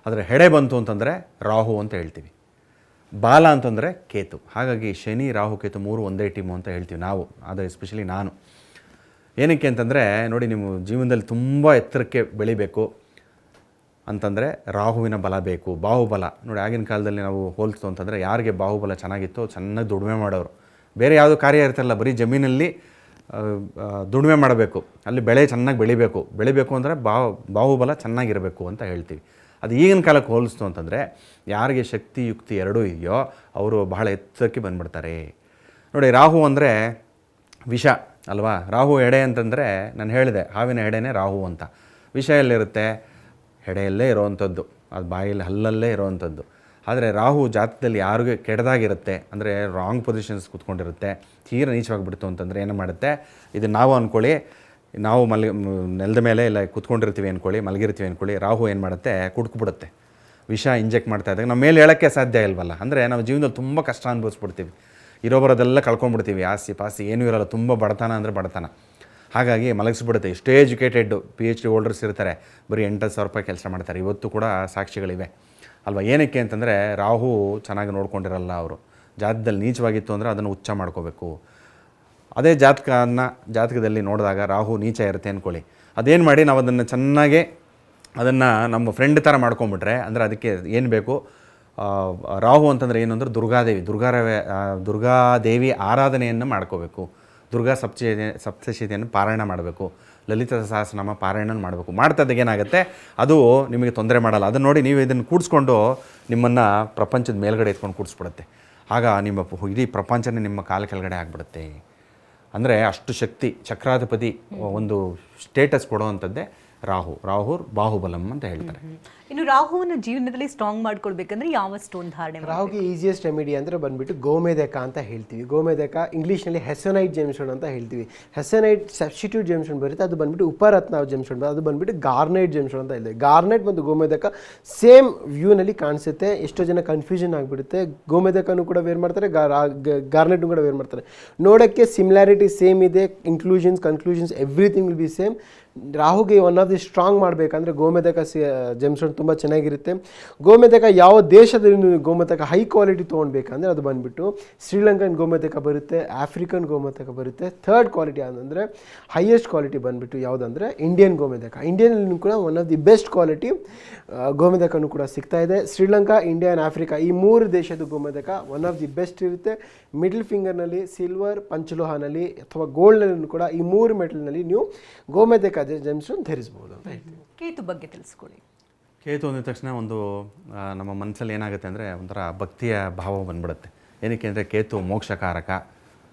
ಆದರೆ ಹೆಡೆ ಬಂತು ಅಂತಂದರೆ ರಾಹು ಅಂತ ಹೇಳ್ತೀವಿ. ಬಾಲ ಅಂತಂದರೆ ಕೇತು. ಹಾಗಾಗಿ ಶನಿ, ರಾಹು, ಕೇತು 3 ಒಂದೇ ಟೀಮು ಅಂತ ಹೇಳ್ತೀವಿ ನಾವು. ಆದರೆ ಎಸ್ಪೆಷಲಿ ನಾನು ಏನಕ್ಕೆ ಅಂತಂದರೆ, ನೋಡಿ, ನಿಮ್ಮ ಜೀವನದಲ್ಲಿ ತುಂಬ ಎತ್ತರಕ್ಕೆ ಬೆಳಿಬೇಕು ಅಂತಂದರೆ ರಾಹುವಿನ ಬಲ ಬೇಕು, ಬಾಹುಬಲ. ನೋಡಿ, ಆಗಿನ ಕಾಲದಲ್ಲಿ ನಾವು ಹೋಲಿಸ್ತು ಅಂತಂದರೆ ಯಾರಿಗೆ ಬಾಹುಬಲ ಚೆನ್ನಾಗಿತ್ತು, ಚೆನ್ನಾಗಿ ದುಡಿಮೆ ಮಾಡೋರು. ಬೇರೆ ಯಾವುದೋ ಕಾರ್ಯ ಇರ್ತಾರಲ್ಲ, ಬರೀ ಜಮೀನಲ್ಲಿ ದುಡಿಮೆ ಮಾಡಬೇಕು, ಅಲ್ಲಿ ಬೆಳೆ ಚೆನ್ನಾಗಿ ಬೆಳಿಬೇಕು ಅಂದರೆ ಬಾಹುಬಲ ಚೆನ್ನಾಗಿರಬೇಕು ಅಂತ ಹೇಳ್ತೀವಿ. ಅದು ಈಗಿನ ಕಾಲಕ್ಕೆ ಹೋಲಿಸ್ತು ಅಂತಂದರೆ ಯಾರಿಗೆ ಶಕ್ತಿ ಯುಕ್ತಿ ಎರಡೂ ಇದೆಯೋ ಅವರು ಬಹಳ ಎತ್ತರಕ್ಕೆ ಬಂದುಬಿಡ್ತಾರೆ. ನೋಡಿ, ರಾಹು ಅಂದರೆ ವಿಷ ಅಲ್ವಾ? ರಾಹು ಎಡೆ ಅಂತಂದರೆ ನಾನು ಹೇಳಿದೆ, ಹಾವಿನ ಎಡೆನೇ ರಾಹು ಅಂತ. ವಿಷ ಎಲ್ಲಿರುತ್ತೆ? ಹೆಡೆಯಲ್ಲೇ ಇರೋವಂಥದ್ದು, ಅದು ಬಾಯಲ್ಲಿ ಹಲ್ಲಲ್ಲೇ ಇರೋವಂಥದ್ದು. ಆದರೆ ರಾಹು ಜಾತಕದಲ್ಲಿ ಯಾರಿಗೂ ಕೆಟ್ಟದಾಗಿರುತ್ತೆ ಅಂದರೆ ರಾಂಗ್ ಪೊಸಿಷನ್ಸ್ ಕೂತ್ಕೊಂಡಿರುತ್ತೆ, ತೀರ ನೀಚವಾಗಿಬಿಡ್ತು ಅಂತಂದರೆ ಏನು ಮಾಡುತ್ತೆ, ಇದು ನಾವು ಅಂದ್ಕೊಳ್ಳಿ, ನಾವು ನೆಲದ ಮೇಲೆ ಇಲ್ಲ ಕೂತ್ಕೊಂಡಿರ್ತೀವಿ ಅಂದ್ಕೊಳ್ಳಿ, ಮಲಗಿರ್ತೀವಿ ಅಂದ್ಕೊಳ್ಳಿ, ರಾಹು ಏನು ಮಾಡುತ್ತೆ, ಕುಡ್ಕೊಬಿಡುತ್ತೆ. ವಿಷ ಇಂಜೆಕ್ಟ್ ಮಾಡ್ತಾ ಇದ್ದಾಗ ನಮ್ಮ ಮೇಲೆ ಹೇಳೋಕ್ಕೆ ಸಾಧ್ಯ ಇಲ್ವಲ್ಲ. ಅಂದರೆ ನಾವು ಜೀವನದಲ್ಲಿ ತುಂಬ ಕಷ್ಟ ಅನುಭವಿಸ್ಬಿಡ್ತೀವಿ, ಇರೋಬರೋದೆಲ್ಲ ಕಳ್ಕೊಂಡ್ಬಿಡ್ತೀವಿ, ಆಸ್ತಿ ಪಾಸ್ತಿ ಏನೂ ಇರೋಲ್ಲ, ತುಂಬ ಬಡತನ ಅಂದರೆ ಬಡತನ. ಹಾಗಾಗಿ ಮಲಗಿಸ್ಬಿಡುತ್ತೆ. ಎಷ್ಟೇ ಎಜುಕೇಟೆಡ್ PhD ಹೋಲ್ಡರ್ಸ್ ಇರ್ತಾರೆ, ಬರೀ 8,000 ರೂಪಾಯಿ ಕೆಲಸ ಮಾಡ್ತಾರೆ. ಇವತ್ತು ಕೂಡ ಸಾಕ್ಷಿಗಳಿವೆ ಅಲ್ವಾ? ಏನಕ್ಕೆ ಅಂತಂದರೆ ರಾಹು ಚೆನ್ನಾಗಿ ನೋಡ್ಕೊಂಡಿರಲ್ಲ. ಅವರು ಜಾತಕದಲ್ಲಿ ನೀಚವಾಗಿತ್ತು ಅಂದರೆ ಅದನ್ನು ಉಚ್ಚ ಮಾಡ್ಕೋಬೇಕು. ಅದೇ ಜಾತಕದಲ್ಲಿ ನೋಡಿದಾಗ ರಾಹು ನೀಚ ಇರುತ್ತೆ ಅಂದ್ಕೊಳ್ಳಿ, ಅದೇನು ಮಾಡಿ ನಾವು ಅದನ್ನು ಚೆನ್ನಾಗೆ ಅದನ್ನು ನಮ್ಮ ಫ್ರೆಂಡ್ ಥರ ಮಾಡ್ಕೊಂಬಿಟ್ರೆ, ಅಂದರೆ ಅದಕ್ಕೆ ಏನು ಬೇಕು, ರಾಹು ಅಂತಂದರೆ ಏನು ಅಂದರೆ ದುರ್ಗಾದೇವಿ ಆರಾಧನೆಯನ್ನು ಮಾಡ್ಕೋಬೇಕು. ದುರ್ಗಾ ಸಪ್ತಶತಿಯನ್ನು ಪಾರಾಯಣ ಮಾಡಬೇಕು, ಲಲಿತ ಸಹಸ್ರನಾಮ ಪಾರಾಯಣ ಮಾಡಬೇಕು. ಮಾಡ್ತದಾಗ ಏನಾಗುತ್ತೆ, ಅದು ನಿಮಗೆ ತೊಂದರೆ ಮಾಡಲ್ಲ. ಅದನ್ನು ನೋಡಿ ನೀವು ಇದನ್ನು ಕೂಡಿಸ್ಕೊಂಡು ನಿಮ್ಮನ್ನು ಪ್ರಪಂಚದ ಮೇಲ್ಗಡೆ ಎತ್ಕೊಂಡು ಕೂಡಿಸ್ಬಿಡುತ್ತೆ. ಆಗ ನಿಮ್ಮ ಇಡೀ ಪ್ರಪಂಚನೇ ನಿಮ್ಮ ಕಾಲ ಕೆಳಗಡೆ ಆಗಿಬಿಡುತ್ತೆ. ಅಂದರೆ ಅಷ್ಟು ಶಕ್ತಿ, ಚಕ್ರಾಧಿಪತಿ ಒಂದು ಸ್ಟೇಟಸ್ ಕೊಡುವಂಥದ್ದೇ ರಾಹು ಬಾಹುಬಲಂ ಅಂತ ಹೇಳ್ತಾರೆ. ಇನ್ನು ರಾಹುವನ್ನು ಜೀವನದಲ್ಲಿ ಸ್ಟ್ರಾಂಗ್ ಮಾಡ್ಕೊಳ್ಬೇಕಂದ್ರೆ ಯಾವ ಸ್ಟೋನ್ ಧಾರಣೆ ಮಾಡ್ಬೇಕು? ರಾಹುಗೆ ಈಸಿಯೆಸ್ಟ್ ರೆಮಿಡಿ ಅಂದರೆ ಬಂದ್ಬಿಟ್ಟು ಗೋಮೇಧಕ ಅಂತ ಹೇಳ್ತೀವಿ. ಗೋಮೇಧಕ ಇಂಗ್ಲೀಷ್ನಲ್ಲಿ ಹೆಸನೈಟ್ ಜೆಮ್ಸ್ಟೋನ್ ಅಂತ ಹೇಳ್ತೀವಿ. ಹೆಸನೈಟ್ ಸಬ್ಸ್ಟಿಟ್ಯೂಟ್ ಜೆಮ್ಸ್ಟೋನ್ ಬರುತ್ತೆ, ಅದು ಬಂದ್ಬಿಟ್ಟು ಉಪರತ್ನ ಜೆಮ್ಸ್ಟೋನ್, ಅದು ಬಂದ್ಬಿಟ್ಟು ಗಾರ್ನೆಟ್ ಜೆಮ್ಸ್ಟೋನ್ ಅಂತ ಹೇಳ್ತೀವಿ. ಗಾರ್ನೆಟ್ ಮತ್ತು ಗೋಮೇಧಕ ಸೇಮ್ ವ್ಯೂನಲ್ಲಿ ಕಾಣಿಸುತ್ತೆ. ಎಷ್ಟೋ ಜನ ಕನ್ಫ್ಯೂಷನ್ ಆಗಿಬಿಡುತ್ತೆ. ಗೋಮೇಧಕನೂ ಕೂಡ ವೇರ್ ಮಾಡ್ತಾರೆ, ಗಾರ್ನೆಟ್ನು ಕೂಡ ವೇರ್ ಮಾಡ್ತಾರೆ. ನೋಡೋಕ್ಕೆ ಸಿಮಿಲಾರಿಟಿ ಸೇಮ್ ಇದೆ, inclusions conclusions everything will be same. ರಾಹುಗೆ ಒನ್ ಆಫ್ ದಿ ಸ್ಟ್ರಾಂಗ್ ಮಾಡಬೇಕಂದ್ರೆ ಗೋಮೇಧಕ ಜೆಮ್ಸ್ಟೋನ್ ತುಂಬ ಚೆನ್ನಾಗಿರುತ್ತೆ. ಗೋಮೇಧಕ ಯಾವ ದೇಶದಲ್ಲಿ ಗೋಮೇಧಕ ಹೈ ಕ್ವಾಲಿಟಿ ತೊಗೊಳ್ಬೇಕಂದ್ರೆ ಅದು ಬಂದುಬಿಟ್ಟು ಶ್ರೀಲಂಕನ್ ಗೋಮೇಧಕ ಬರುತ್ತೆ, ಆಫ್ರಿಕನ್ ಗೋಮೇಧಕ ಬರುತ್ತೆ. ಥರ್ಡ್ ಕ್ವಾಲಿಟಿ ಅಂದರೆ ಹೈಯೆಸ್ಟ್ ಕ್ವಾಲಿಟಿ ಬಂದುಬಿಟ್ಟು ಯಾವುದಂದರೆ ಇಂಡಿಯನ್ ಗೋಮೇಧಕ. ಇಂಡಿಯನ್ ಕೂಡ one of the best quality ಗೋಮೇಧಕನೂ ಕೂಡ ಸಿಗ್ತಾ ಇದೆ. ಶ್ರೀಲಂಕಾ, ಇಂಡಿಯಾ ಆ್ಯಂಡ್ ಆಫ್ರಿಕಾ ಈ 3 ದೇಶದ ಗೋಮೇಧಕ ಒನ್ ಆಫ್ ದಿ ಬೆಸ್ಟ್ ಇರುತ್ತೆ. ಮಿಡಲ್ ಫಿಂಗರ್ನಲ್ಲಿ ಸಿಲ್ವರ್, ಪಂಚಲೋಹನಲ್ಲಿ ಅಥವಾ ಗೋಲ್ಡ್ನಲ್ಲಿ ಕೂಡ ಈ 3 ಮೆಟಲ್ನಲ್ಲಿ ನೀವು ಗೋಮೇಧಕ ಜೆಮ್ಸ್ಟೋನ್ ಧರಿಸ್ಬೋದು ಅಂತ ಹೇಳ್ತೀವಿ. ಕೇತು ಬಗ್ಗೆ ತಿಳಿಸ್ಕೊಡಿ. ಕೇತು ಅಂದಿದ ತಕ್ಷಣ ಒಂದು ನಮ್ಮ ಮನಸ್ಸಲ್ಲಿ ಏನಾಗುತ್ತೆ ಅಂದರೆ ಒಂಥರ ಭಕ್ತಿಯ ಭಾವ ಬಂದ್ಬಿಡುತ್ತೆ. ಏನಕ್ಕೆ ಅಂದರೆ ಕೇತು ಮೋಕ್ಷಕಾರಕ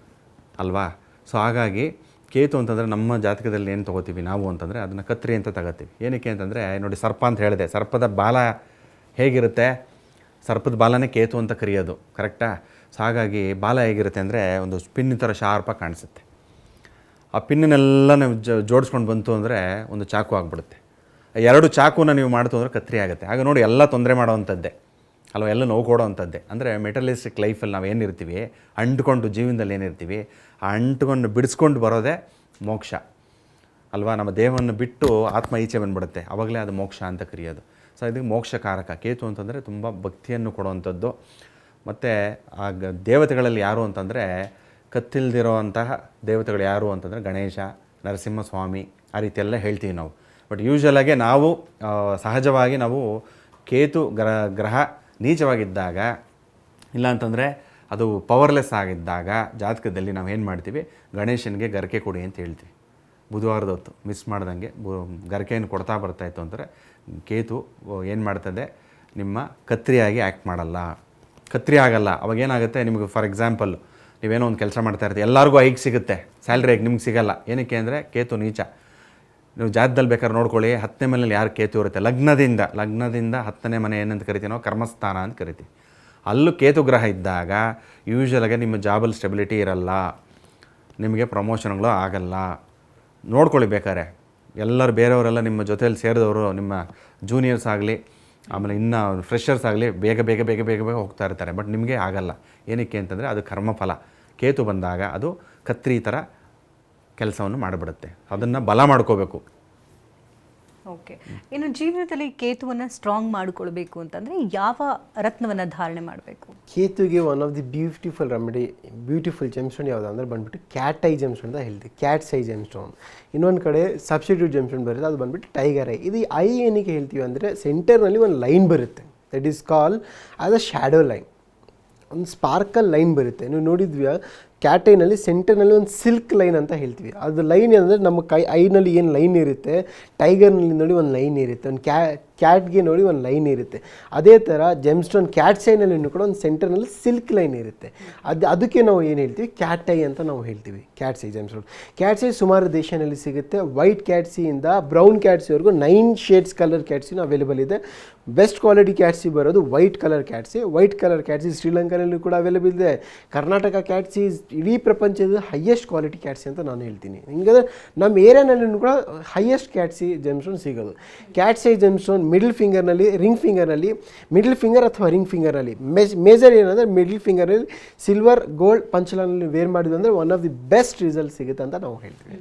ಅಲ್ವಾ. ಸೊ ಹಾಗಾಗಿ ಕೇತು ಅಂತಂದರೆ ನಮ್ಮ ಜಾತಕದಲ್ಲಿ ಏನು ತೊಗೋತೀವಿ ನಾವು ಅಂತಂದರೆ ಅದನ್ನು ಕತ್ರಿ ಅಂತ ತಗೋತೀವಿ. ಏನಕ್ಕೆ ಅಂತಂದರೆ ನೋಡಿ, ಸರ್ಪ ಅಂತ ಹೇಳಿದೆ, ಸರ್ಪದ ಬಾಲ ಹೇಗಿರುತ್ತೆ, ಸರ್ಪದ ಬಾಲನೇ ಕೇತು ಅಂತ ಕರೆಯೋದು, ಕರೆಕ್ಟಾ. ಸೊ ಹಾಗಾಗಿ ಬಾಲ ಹೇಗಿರುತ್ತೆ ಅಂದರೆ ಒಂದು ಪಿನ್ ಥರ ಶಾರ್ಪಾಗಿ ಕಾಣಿಸುತ್ತೆ. ಆ ಪಿನ್ನೆಲ್ಲ ನೀವು ಜೋಡಿಸ್ಕೊಂಡು ಬಂತು ಅಂದರೆ ಒಂದು ಚಾಕು ಆಗಿಬಿಡುತ್ತೆ. 2 ಚಾಕುನ ನೀವು ಮಾಡ್ತು ಅಂದರೆ ಕತ್ರಿ ಆಗುತ್ತೆ. ಆಗ ನೋಡಿ ಎಲ್ಲ ತೊಂದರೆ ಮಾಡೋವಂಥದ್ದೇ ಅಲ್ವಾ, ಎಲ್ಲ ನೋವು ಕೊಡೋವಂಥದ್ದೇ. ಅಂದರೆ ಮೆಟಲಿಸ್ಟಿಕ್ ಲೈಫಲ್ಲಿ ನಾವು ಏನಿರ್ತೀವಿ, ಅಂಟ್ಕೊಂಡು ಜೀವನದಲ್ಲಿ ಏನಿರ್ತೀವಿ, ಆ ಅಂಟ್ಕೊಂಡು ಬಿಡಿಸ್ಕೊಂಡು ಬರೋದೇ ಮೋಕ್ಷ ಅಲ್ವಾ. ನಮ್ಮ ದೇಹವನ್ನು ಬಿಟ್ಟು ಆತ್ಮ ಈಚೆ ಬಂದುಬಿಡುತ್ತೆ, ಆವಾಗಲೇ ಅದು ಮೋಕ್ಷ ಅಂತ ಕರೆಯೋದು. ಸೊ ಇದು ಮೋಕ್ಷಕಾರಕ. ಕೇತು ಅಂತಂದರೆ ತುಂಬ ಭಕ್ತಿಯನ್ನು ಕೊಡುವಂಥದ್ದು. ಮತ್ತು ಆ ದೇವತೆಗಳಲ್ಲಿ ಯಾರು ಅಂತಂದರೆ ಕತ್ತಿಲ್ದಿರೋವಂತಹ ದೇವತೆಗಳು ಯಾರು ಅಂತಂದರೆ ಗಣೇಶ, ನರಸಿಂಹಸ್ವಾಮಿ, ಆ ರೀತಿಯೆಲ್ಲ ಹೇಳ್ತೀವಿ ನಾವು. ಬಟ್ ಯೂಶ್ವಲಾಗಿ ನಾವು ಸಹಜವಾಗಿ ನಾವು ಕೇತು ಗ್ರಹ ನೀಚವಾಗಿದ್ದಾಗ, ಇಲ್ಲಾಂತಂದರೆ ಅದು ಪವರ್ಲೆಸ್ ಆಗಿದ್ದಾಗ ಜಾತಕದಲ್ಲಿ ನಾವು ಏನು ಮಾಡ್ತೀವಿ, ಗಣೇಶನಿಗೆ ಗರಿಕೆ ಕೊಡಿ ಅಂತ ಹೇಳ್ತೀವಿ. ಬುಧವಾರದ ಹೊತ್ತು ಮಿಸ್ ಮಾಡ್ದಂಗೆ ಗರಿಕೆಯನ್ನು ಕೊಡ್ತಾ ಬರ್ತಾಯಿತ್ತು ಅಂದರೆ ಕೇತು ಏನು ಮಾಡ್ತದೆ, ನಿಮ್ಮ ಕತ್ರಿಯಾಗಿ ಆ್ಯಕ್ಟ್ ಮಾಡಲ್ಲ, ಕತ್ರಿ ಆಗಲ್ಲ. ಅವಾಗೇನಾಗುತ್ತೆ, ನಿಮಗೆ ಫಾರ್ ಎಕ್ಸಾಂಪಲ್ ನೀವೇನೋ ಒಂದು ಕೆಲಸ ಮಾಡ್ತಾ ಇರ್ತೀವಿ, ಎಲ್ಲರಿಗೂ ಹೈಕ್ ಸಿಗುತ್ತೆ, ಸ್ಯಾಲ್ರಿ ಹೈಕ್ ನಿಮ್ಗೆ ಸಿಗಲ್ಲ. ಏನಕ್ಕೆ ಅಂದರೆ ಕೇತು ನೀಚ. ನೀವು ಜಾತದಲ್ಲಿ ಬೇಕಾದ್ರೆ ನೋಡ್ಕೊಳ್ಳಿ, 10ನೇ ಮನೇಲಿ ಯಾರು ಕೇತು ಇರುತ್ತೆ, ಲಗ್ನದಿಂದ 10ನೇ ಮನೆ ಏನಂತ ಕರಿತೀವಿ ನಾವು, ಕರ್ಮಸ್ಥಾನ ಅಂತ ಕರಿತೀವಿ. ಅಲ್ಲೂ ಕೇತು ಗ್ರಹ ಇದ್ದಾಗ ಯೂಶ್ವಲಾಗಿ ನಿಮ್ಮ ಜಾಬಲ್ಲಿ ಸ್ಟೆಬಿಲಿಟಿ ಇರಲ್ಲ, ನಿಮಗೆ ಪ್ರಮೋಷನ್ಗಳು ಆಗಲ್ಲ. ನೋಡ್ಕೊಳ್ಳಿ ಬೇಕಾದ್ರೆ, ಎಲ್ಲರೂ ಬೇರೆಯವರೆಲ್ಲ ನಿಮ್ಮ ಜೊತೆಯಲ್ಲಿ ಸೇರಿದವರು, ನಿಮ್ಮ ಜೂನಿಯರ್ಸ್ ಆಗಲಿ, ಆಮೇಲೆ ಇನ್ನು ಫ್ರೆಷರ್ಸ್ ಆಗಲಿ ಬೇಗ ಬೇಗ ಬೇಗ ಬೇಗ ಬೇಗ ಹೋಗ್ತಾ ಇರ್ತಾರೆ. ಬಟ್ ನಿಮಗೆ ಆಗಲ್ಲ. ಏನಕ್ಕೆ ಅಂತಂದರೆ ಅದು ಕರ್ಮಫಲ. ಕೇತು ಬಂದಾಗ ಅದು ಕತ್ರಿ ಥರ ಕೆಲಸವನ್ನು ಮಾಡಿಬಿಡುತ್ತೆ. ಅದನ್ನು ಬಲ ಮಾಡ್ಕೋಬೇಕು. ಓಕೆ, ಇನ್ನು ಜೀವನದಲ್ಲಿ ಕೇತುವನ್ನು ಸ್ಟ್ರಾಂಗ್ ಮಾಡಿಕೊಳ್ಬೇಕು ಅಂತಂದರೆ ಯಾವ ರತ್ನವನ್ನು ಧಾರಣೆ ಮಾಡಬೇಕು? ಕೇತುಗೆ one of the beautiful remedy, beautiful gemstone ಯಾವುದು ಅಂದರೆ ಬಂದುಬಿಟ್ಟು ಕ್ಯಾಟ್ ಐ ಜೆಮ್ಸ್ಟೋನ್ ಅಂತ ಹೇಳ್ತೀವಿ. Cat's eye gemstone. ಇನ್ನೊಂದು ಕಡೆ ಸಬ್ಸ್ಟಿಟ್ಯೂಟ್ ಜೆಮ್ಸ್ಟೋನ್ ಬರುತ್ತೆ, ಅದು ಬಂದುಬಿಟ್ಟು ಟೈಗರ್ ಐ. ಇದು ಐ ಏನಕ್ಕೆ ಹೇಳ್ತೀವಿ ಅಂದರೆ ಸೆಂಟರ್ನಲ್ಲಿ ಒಂದು ಲೈನ್ ಬರುತ್ತೆ, that is call as a shadow line. ಒಂದು ಸ್ಪಾರ್ಕಲ್ ಲೈನ್ ಬರುತ್ತೆ. ನೀವು ನೋಡಿದ್ವಿ ಕ್ಯಾಟ್ ಐನಲ್ಲಿ ಸೆಂಟರ್ನಲ್ಲಿ ಒಂದು ಸಿಲ್ಕ್ ಲೈನ್ ಅಂತ ಹೇಳ್ತೀವಿ. ಅದು ಲೈನ್ ಏನಂದರೆ ನಮ್ಮ ಐನಲ್ಲಿ ಏನು ಲೈನ್ ಇರುತ್ತೆ, ಟೈಗರ್ನಲ್ಲಿ ನೋಡಿ ಒಂದು ಲೈನ್ ಇರುತ್ತೆ, ಒಂದು ಕ್ಯಾಟ್ಗೆ ನೋಡಿ ಒಂದು ಲೈನ್ ಇರುತ್ತೆ. ಅದೇ ಥರ ಜೆಮ್ಸ್ಟೋನ್ ಕ್ಯಾಟ್ ಐನಲ್ಲಿ ಕೂಡ ಒಂದು ಸೆಂಟರ್ನಲ್ಲಿ ಸಿಲ್ಕ್ ಲೈನ್ ಇರುತ್ತೆ. ಅದಕ್ಕೆ ನಾವು ಏನು ಹೇಳ್ತೀವಿ, ಕ್ಯಾಟ್ ಐ ಅಂತ ನಾವು ಹೇಳ್ತೀವಿ. Cat's eye gemstone. Cat's eye ಸುಮಾರು ದೇಶದಲ್ಲಿ ಸಿಗುತ್ತೆ. ವೈಟ್ ಕ್ಯಾಟ್ಸಿಯಿಂದ ಬ್ರೌನ್ ಕ್ಯಾಟ್ಸಿವರೆಗೂ 9 ಶೇಡ್ಸ್ ಕಲರ್ ಕ್ಯಾಟ್ಸಿನ ಅವೈಲೇಬಲ್ ಇದೆ. ಬೆಸ್ಟ್ ಕ್ವಾಲಿಟಿ ಕ್ಯಾಟ್ಸಿ ಬರೋದು white colour cat's eye. White colour cat's eye ಶ್ರೀಲಂಕಾನಲ್ಲಿ ಕೂಡ ಅವೈಲೇಬಲ್ ಇದೆ. ಕರ್ನಾಟಕ ಕ್ಯಾಟ್ಸಿ ಇಡೀ ಪ್ರಪಂಚದ ಹೈಯೆಸ್ಟ್ ಕ್ವಾಲಿಟಿ ಕ್ಯಾಟ್ಸಿ ಅಂತ ನಾನು ಹೇಳ್ತೀನಿ. ಹಿಂಗಂದ್ರೆ ನಮ್ಮ ಏರಿಯಾನಲ್ಲಿ ಕೂಡ ಹೈಯೆಸ್ಟ್ ಕ್ಯಾಟ್ಸಿ ಜೆಮ್ಸ್ಟೋನ್ ಸಿಗೋದು. ಕ್ಯಾಟ್ಸ್ ಐ ಜೆಮ್ಸ್ಟೋನ್ ಮಿಡಲ್ ಫಿಂಗರ್ನಲ್ಲಿ, ರಿಂಗ್ ಫಿಂಗರ್ನಲ್ಲಿ, ಮಿಡಲ್ ಫಿಂಗರ್ ಅಥವಾ ರಿಂಗ್ ಫಿಂಗರಲ್ಲಿ ಮೇಜರ್ ಏನಂದರೆ ಮಿಡಲ್ ಫಿಂಗರಲ್ಲಿ ಸಿಲ್ವರ್, ಗೋಲ್ಡ್, ಪಂಚಲನಲ್ಲಿ ವೇರ್ ಮಾಡಿದ್ದು ಅಂದರೆ one of the best result ಸಿಗುತ್ತೆ ಅಂತ ನಾವು ಹೇಳ್ತೀವಿ.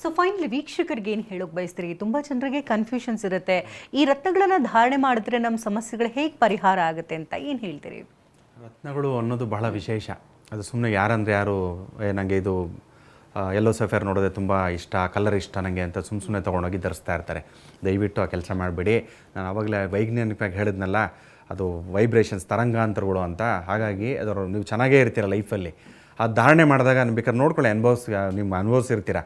ಸೊ ಫೈನಲಿ ವೀಕ್ಷಕರಿಗೆ ಏನು ಹೇಳೋಕೆ ಬಯಸ್ತೀರಿ? ತುಂಬ ಜನರಿಗೆ ಕನ್ಫ್ಯೂಷನ್ಸ್ ಇರುತ್ತೆ, ಈ ರತ್ನಗಳನ್ನು ಧಾರಣೆ ಮಾಡಿದ್ರೆ ನಮ್ಮ ಸಮಸ್ಯೆಗಳು ಹೇಗೆ ಪರಿಹಾರ ಆಗುತ್ತೆ ಅಂತ ಏನು ಹೇಳ್ತೀರಿ? ರತ್ನಗಳು ಅನ್ನೋದು ಬಹಳ ವಿಶೇಷ. ಅದು ಸುಮ್ಮನೆ ಯಾರಂದರೆ ಯಾರು ನನಗೆ ಇದು ಯೆಲ್ಲೋ ಸಫೇರ್ ನೋಡೋದೇ ತುಂಬ ಇಷ್ಟ, ಕಲರ್ ಇಷ್ಟ ನನಗೆ ಅಂತ ಸುಮ್ಮನೆ ತೊಗೊಂಡೋಗಿ ಧರಿಸ್ತಾ ಇರ್ತಾರೆ. ದಯವಿಟ್ಟು ಆ ಕೆಲಸ ಮಾಡಬೇಡಿ. ನಾನು ಆವಾಗಲೇ ವೈಜ್ಞಾನಿಕವಾಗಿ ಹೇಳಿದ್ನಲ್ಲ, ಅದು ವೈಬ್ರೇಷನ್ಸ್, ತರಂಗಾಂತರಗಳು ಅಂತ. ಹಾಗಾಗಿ ಅದರ ನೀವು ಚೆನ್ನಾಗೇ ಇರ್ತೀರ ಲೈಫಲ್ಲಿ. ಆ ಧಾರಣೆ ಮಾಡಿದಾಗ ನೀವು ಬೇಕಾದ್ರೆ ನೋಡ್ಕೊಳ್ಳಿ, ನೀವು ಅನುಭವಿಸಿರ್ತೀರ.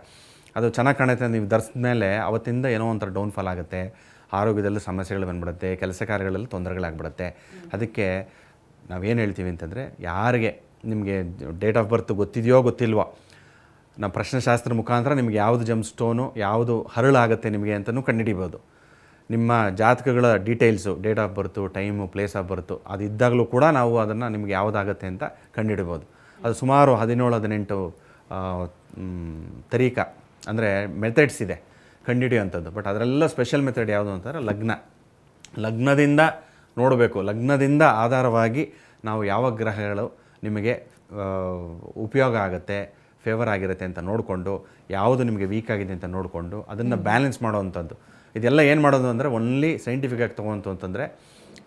ಅದು ಚೆನ್ನಾಗಿ ಕಾಣುತ್ತೆ, ನೀವು ಧರಿಸಿದ ಮೇಲೆ ಅವತ್ತಿಂದ ಏನೋ ಒಂಥರ ಡೌನ್ಫಾಲ್ ಆಗುತ್ತೆ, ಆರೋಗ್ಯದಲ್ಲೂ ಸಮಸ್ಯೆಗಳು ಬಂದ್ಬಿಡುತ್ತೆ, ಕೆಲಸ ಕಾರ್ಯಗಳಲ್ಲಿ ತೊಂದರೆಗಳಾಗ್ಬಿಡುತ್ತೆ. ಅದಕ್ಕೆ ನಾವೇನು ಹೇಳ್ತೀವಿ ಅಂತಂದರೆ, ಯಾರಿಗೆ ನಿಮಗೆ ಡೇಟ್ ಆಫ್ ಬರ್ತ್ ಗೊತ್ತಿದೆಯೋ ಗೊತ್ತಿಲ್ವೋ, ನಮ್ಮ ಪ್ರಶ್ನೆಶಾಸ್ತ್ರ ಮುಖಾಂತರ ನಿಮಗೆ ಯಾವುದು ಜಮ್ ಸ್ಟೋನು, ಯಾವುದು ಹರಳಾಗುತ್ತೆ ನಿಮಗೆ ಅಂತಲೂ ಕಂಡುಹಿಡಿಬೋದು. ನಿಮ್ಮ ಜಾತಕಗಳ details, date of birth, time, place of birth ಅದು ಇದ್ದಾಗಲೂ ಕೂಡ ನಾವು ಅದನ್ನು ನಿಮಗೆ ಯಾವುದಾಗುತ್ತೆ ಅಂತ ಕಂಡುಹಿಡ್ಬೋದು. ಅದು ಸುಮಾರು 17-18 ತರೀಕ ಅಂದರೆ ಮೆಥಡ್ಸ್ ಇದೆ ಕಂಡುಹಿಡಿಯುವಂಥದ್ದು. ಬಟ್ ಅದರೆಲ್ಲ ಸ್ಪೆಷಲ್ ಮೆಥಡ್ ಯಾವುದು ಅಂತಂದರೆ ಲಗ್ನದಿಂದ ನೋಡಬೇಕು. ಲಗ್ನದಿಂದ ಆಧಾರವಾಗಿ ನಾವು ಯಾವ ಗ್ರಹಗಳು ನಿಮಗೆ ಉಪಯೋಗ ಆಗುತ್ತೆ, ಫೇವರ್ ಆಗಿರುತ್ತೆ ಅಂತ ನೋಡಿಕೊಂಡು, ಯಾವುದು ನಿಮಗೆ ವೀಕ್ ಆಗಿದೆ ಅಂತ ನೋಡಿಕೊಂಡು ಅದನ್ನು ಬ್ಯಾಲೆನ್ಸ್ ಮಾಡೋವಂಥದ್ದು. ಇದೆಲ್ಲ ಏನು ಮಾಡೋದು ಅಂದರೆ ಓನ್ಲಿ ಸೈಂಟಿಫಿಕಾಗಿ ತೊಗೊಂತು ಅಂತಂದರೆ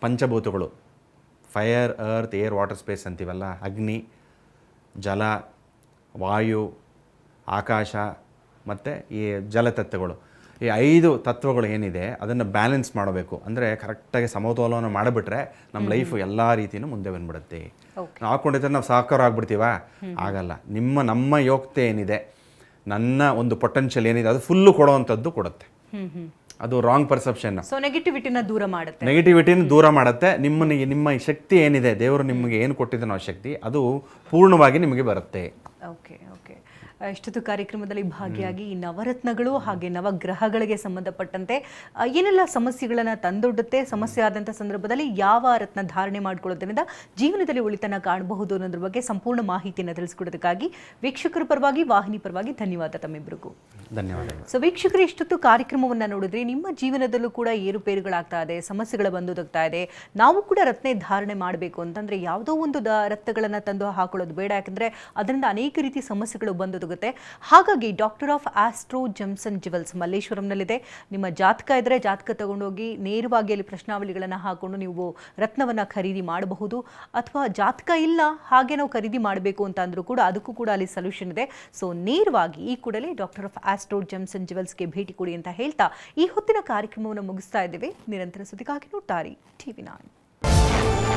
ಪಂಚಭೂತಗಳು, fire, earth, air, water, space ಅಂತೀವಲ್ಲ, ಅಗ್ನಿ, ಜಲ, ವಾಯು, ಆಕಾಶ ಮತ್ತು ಈ ಜಲತತ್ವಗಳು, ಈ 5 ತತ್ವಗಳು ಏನಿದೆ ಅದನ್ನು ಬ್ಯಾಲೆನ್ಸ್ ಮಾಡಬೇಕು. ಅಂದರೆ ಕರೆಕ್ಟಾಗಿ ಸಮತೋಲನ ಮಾಡಿಬಿಟ್ರೆ ನಮ್ಮ ಲೈಫು ಎಲ್ಲ ರೀತಿಯೂ ಮುಂದೆ ಬಂದ್ಬಿಡುತ್ತೆ. ನಾವು ಹಾಕ್ಕೊಂಡಿದ್ರೆ ನಾವು ಸಾಕಾರ ಆಗ್ಬಿಡ್ತೀವ, ಆಗಲ್ಲ. ನಮ್ಮ ಯೋಗ್ಯತೆ ಏನಿದೆ, ನನ್ನ ಒಂದು ಪೊಟೆನ್ಷಿಯಲ್ ಏನಿದೆ ಅದು ಫುಲ್ಲು ಕೊಡೋವಂಥದ್ದು ಕೊಡುತ್ತೆ. ಅದು ರಾಂಗ್ ಪರ್ಸೆಪ್ಷನ್. ಸೊ ನೆಗೆಟಿವಿಟಿನ ದೂರ ಮಾಡುತ್ತೆ. ನಿಮ್ಮ ಶಕ್ತಿ ಏನಿದೆ, ದೇವರು ನಿಮಗೆ ಏನು ಕೊಟ್ಟಿದ್ದಾನೋ ಆ ಶಕ್ತಿ, ಅದು ಪೂರ್ಣವಾಗಿ ನಿಮಗೆ ಬರುತ್ತೆ. ಓಕೆ. ಇಷ್ಟೊತ್ತು ಕಾರ್ಯಕ್ರಮದಲ್ಲಿ ಭಾಗಿಯಾಗಿ ಈ ನವರತ್ನಗಳು ಹಾಗೆ ನವಗ್ರಹಗಳಿಗೆ ಸಂಬಂಧಪಟ್ಟಂತೆ ಏನೆಲ್ಲ ಸಮಸ್ಯೆಗಳನ್ನು ತಂದೊಡ್ಡುತ್ತೆ, ಸಮಸ್ಯೆ ಆದಂಥ ಸಂದರ್ಭದಲ್ಲಿ ಯಾವ ರತ್ನ ಧಾರಣೆ ಮಾಡಿಕೊಳ್ಳೋದ್ರಿಂದ ಜೀವನದಲ್ಲಿ ಉಳಿತನ ಕಾಣಬಹುದು ಅನ್ನೋದ್ರ ಬಗ್ಗೆ ಸಂಪೂರ್ಣ ಮಾಹಿತಿಯನ್ನು ತಿಳಿಸ್ಕೊಡೋದಕ್ಕಾಗಿ ವೀಕ್ಷಕರ ಪರವಾಗಿ, ವಾಹಿನಿ ಪರವಾಗಿ ಧನ್ಯವಾದ ತಮ್ಮಿಬ್ಬರಿಗೂ. ಧನ್ಯವಾದಗಳು. ಸೊ ವೀಕ್ಷಕರು, ಇಷ್ಟೊತ್ತು ಕಾರ್ಯಕ್ರಮವನ್ನು ನೋಡಿದ್ರೆ ನಿಮ್ಮ ಜೀವನದಲ್ಲೂ ಕೂಡ ಏರುಪೇರುಗಳಾಗ್ತಾ ಇದೆ, ಸಮಸ್ಯೆಗಳು ಬಂದೋದಾಗ್ತಾ ಇದೆ. ನಾವು ಕೂಡ ರತ್ನ ಧಾರಣೆ ಮಾಡಬೇಕು ಅಂತಂದರೆ ಯಾವುದೋ ಒಂದು ರತ್ನಗಳನ್ನು ತಂದು ಹಾಕೊಳ್ಳೋದು ಬೇಡ, ಯಾಕಂದರೆ ಅದರಿಂದ ಅನೇಕ ರೀತಿ ಸಮಸ್ಯೆಗಳು ಬಂದೋದಾಗುತ್ತೆ. ಹಾಗಾಗಿ doctor of astro gems and jewels ಮಲ್ಲೇಶ್ವರಂನಲ್ಲಿದೆ. ನಿಮ್ಮ ಜಾತಕ ಇದ್ದರೆ ಜಾತಕ ತಗೊಂಡೋಗಿ ನೇರವಾಗಿ ಅಲ್ಲಿ ಪ್ರಶ್ನಾವಳಿಗಳನ್ನು ಹಾಕೊಂಡು ನೀವು ರತ್ನವನ್ನು ಖರೀದಿ ಮಾಡಬಹುದು. ಅಥವಾ ಜಾತಕ ಇಲ್ಲ, ಹಾಗೆ ನಾವು ಖರೀದಿ ಮಾಡಬೇಕು ಅಂತ ಅಂದರೂ ಕೂಡ ಅದಕ್ಕೂ ಕೂಡ ಅಲ್ಲಿ ಸೊಲ್ಯೂಷನ್ ಇದೆ. ಸೊ ನೇರವಾಗಿ ಈ ಕೂಡಲೇ doctor of astro gems and ಜ್ಯುವೆಲ್ಸ್ಗೆ ಭೇಟಿ ಕೊಡಿ ಅಂತ ಹೇಳ್ತಾ ಈ ಹೊತ್ತಿನ ಕಾರ್ಯಕ್ರಮವನ್ನು ಮುಗಿಸ್ತಾ ಇದ್ದೇವೆ. ನಿರಂತರ ಸುದ್ದಿಗಾಗಿ ನೋಡ್ತಾರೆ TV9.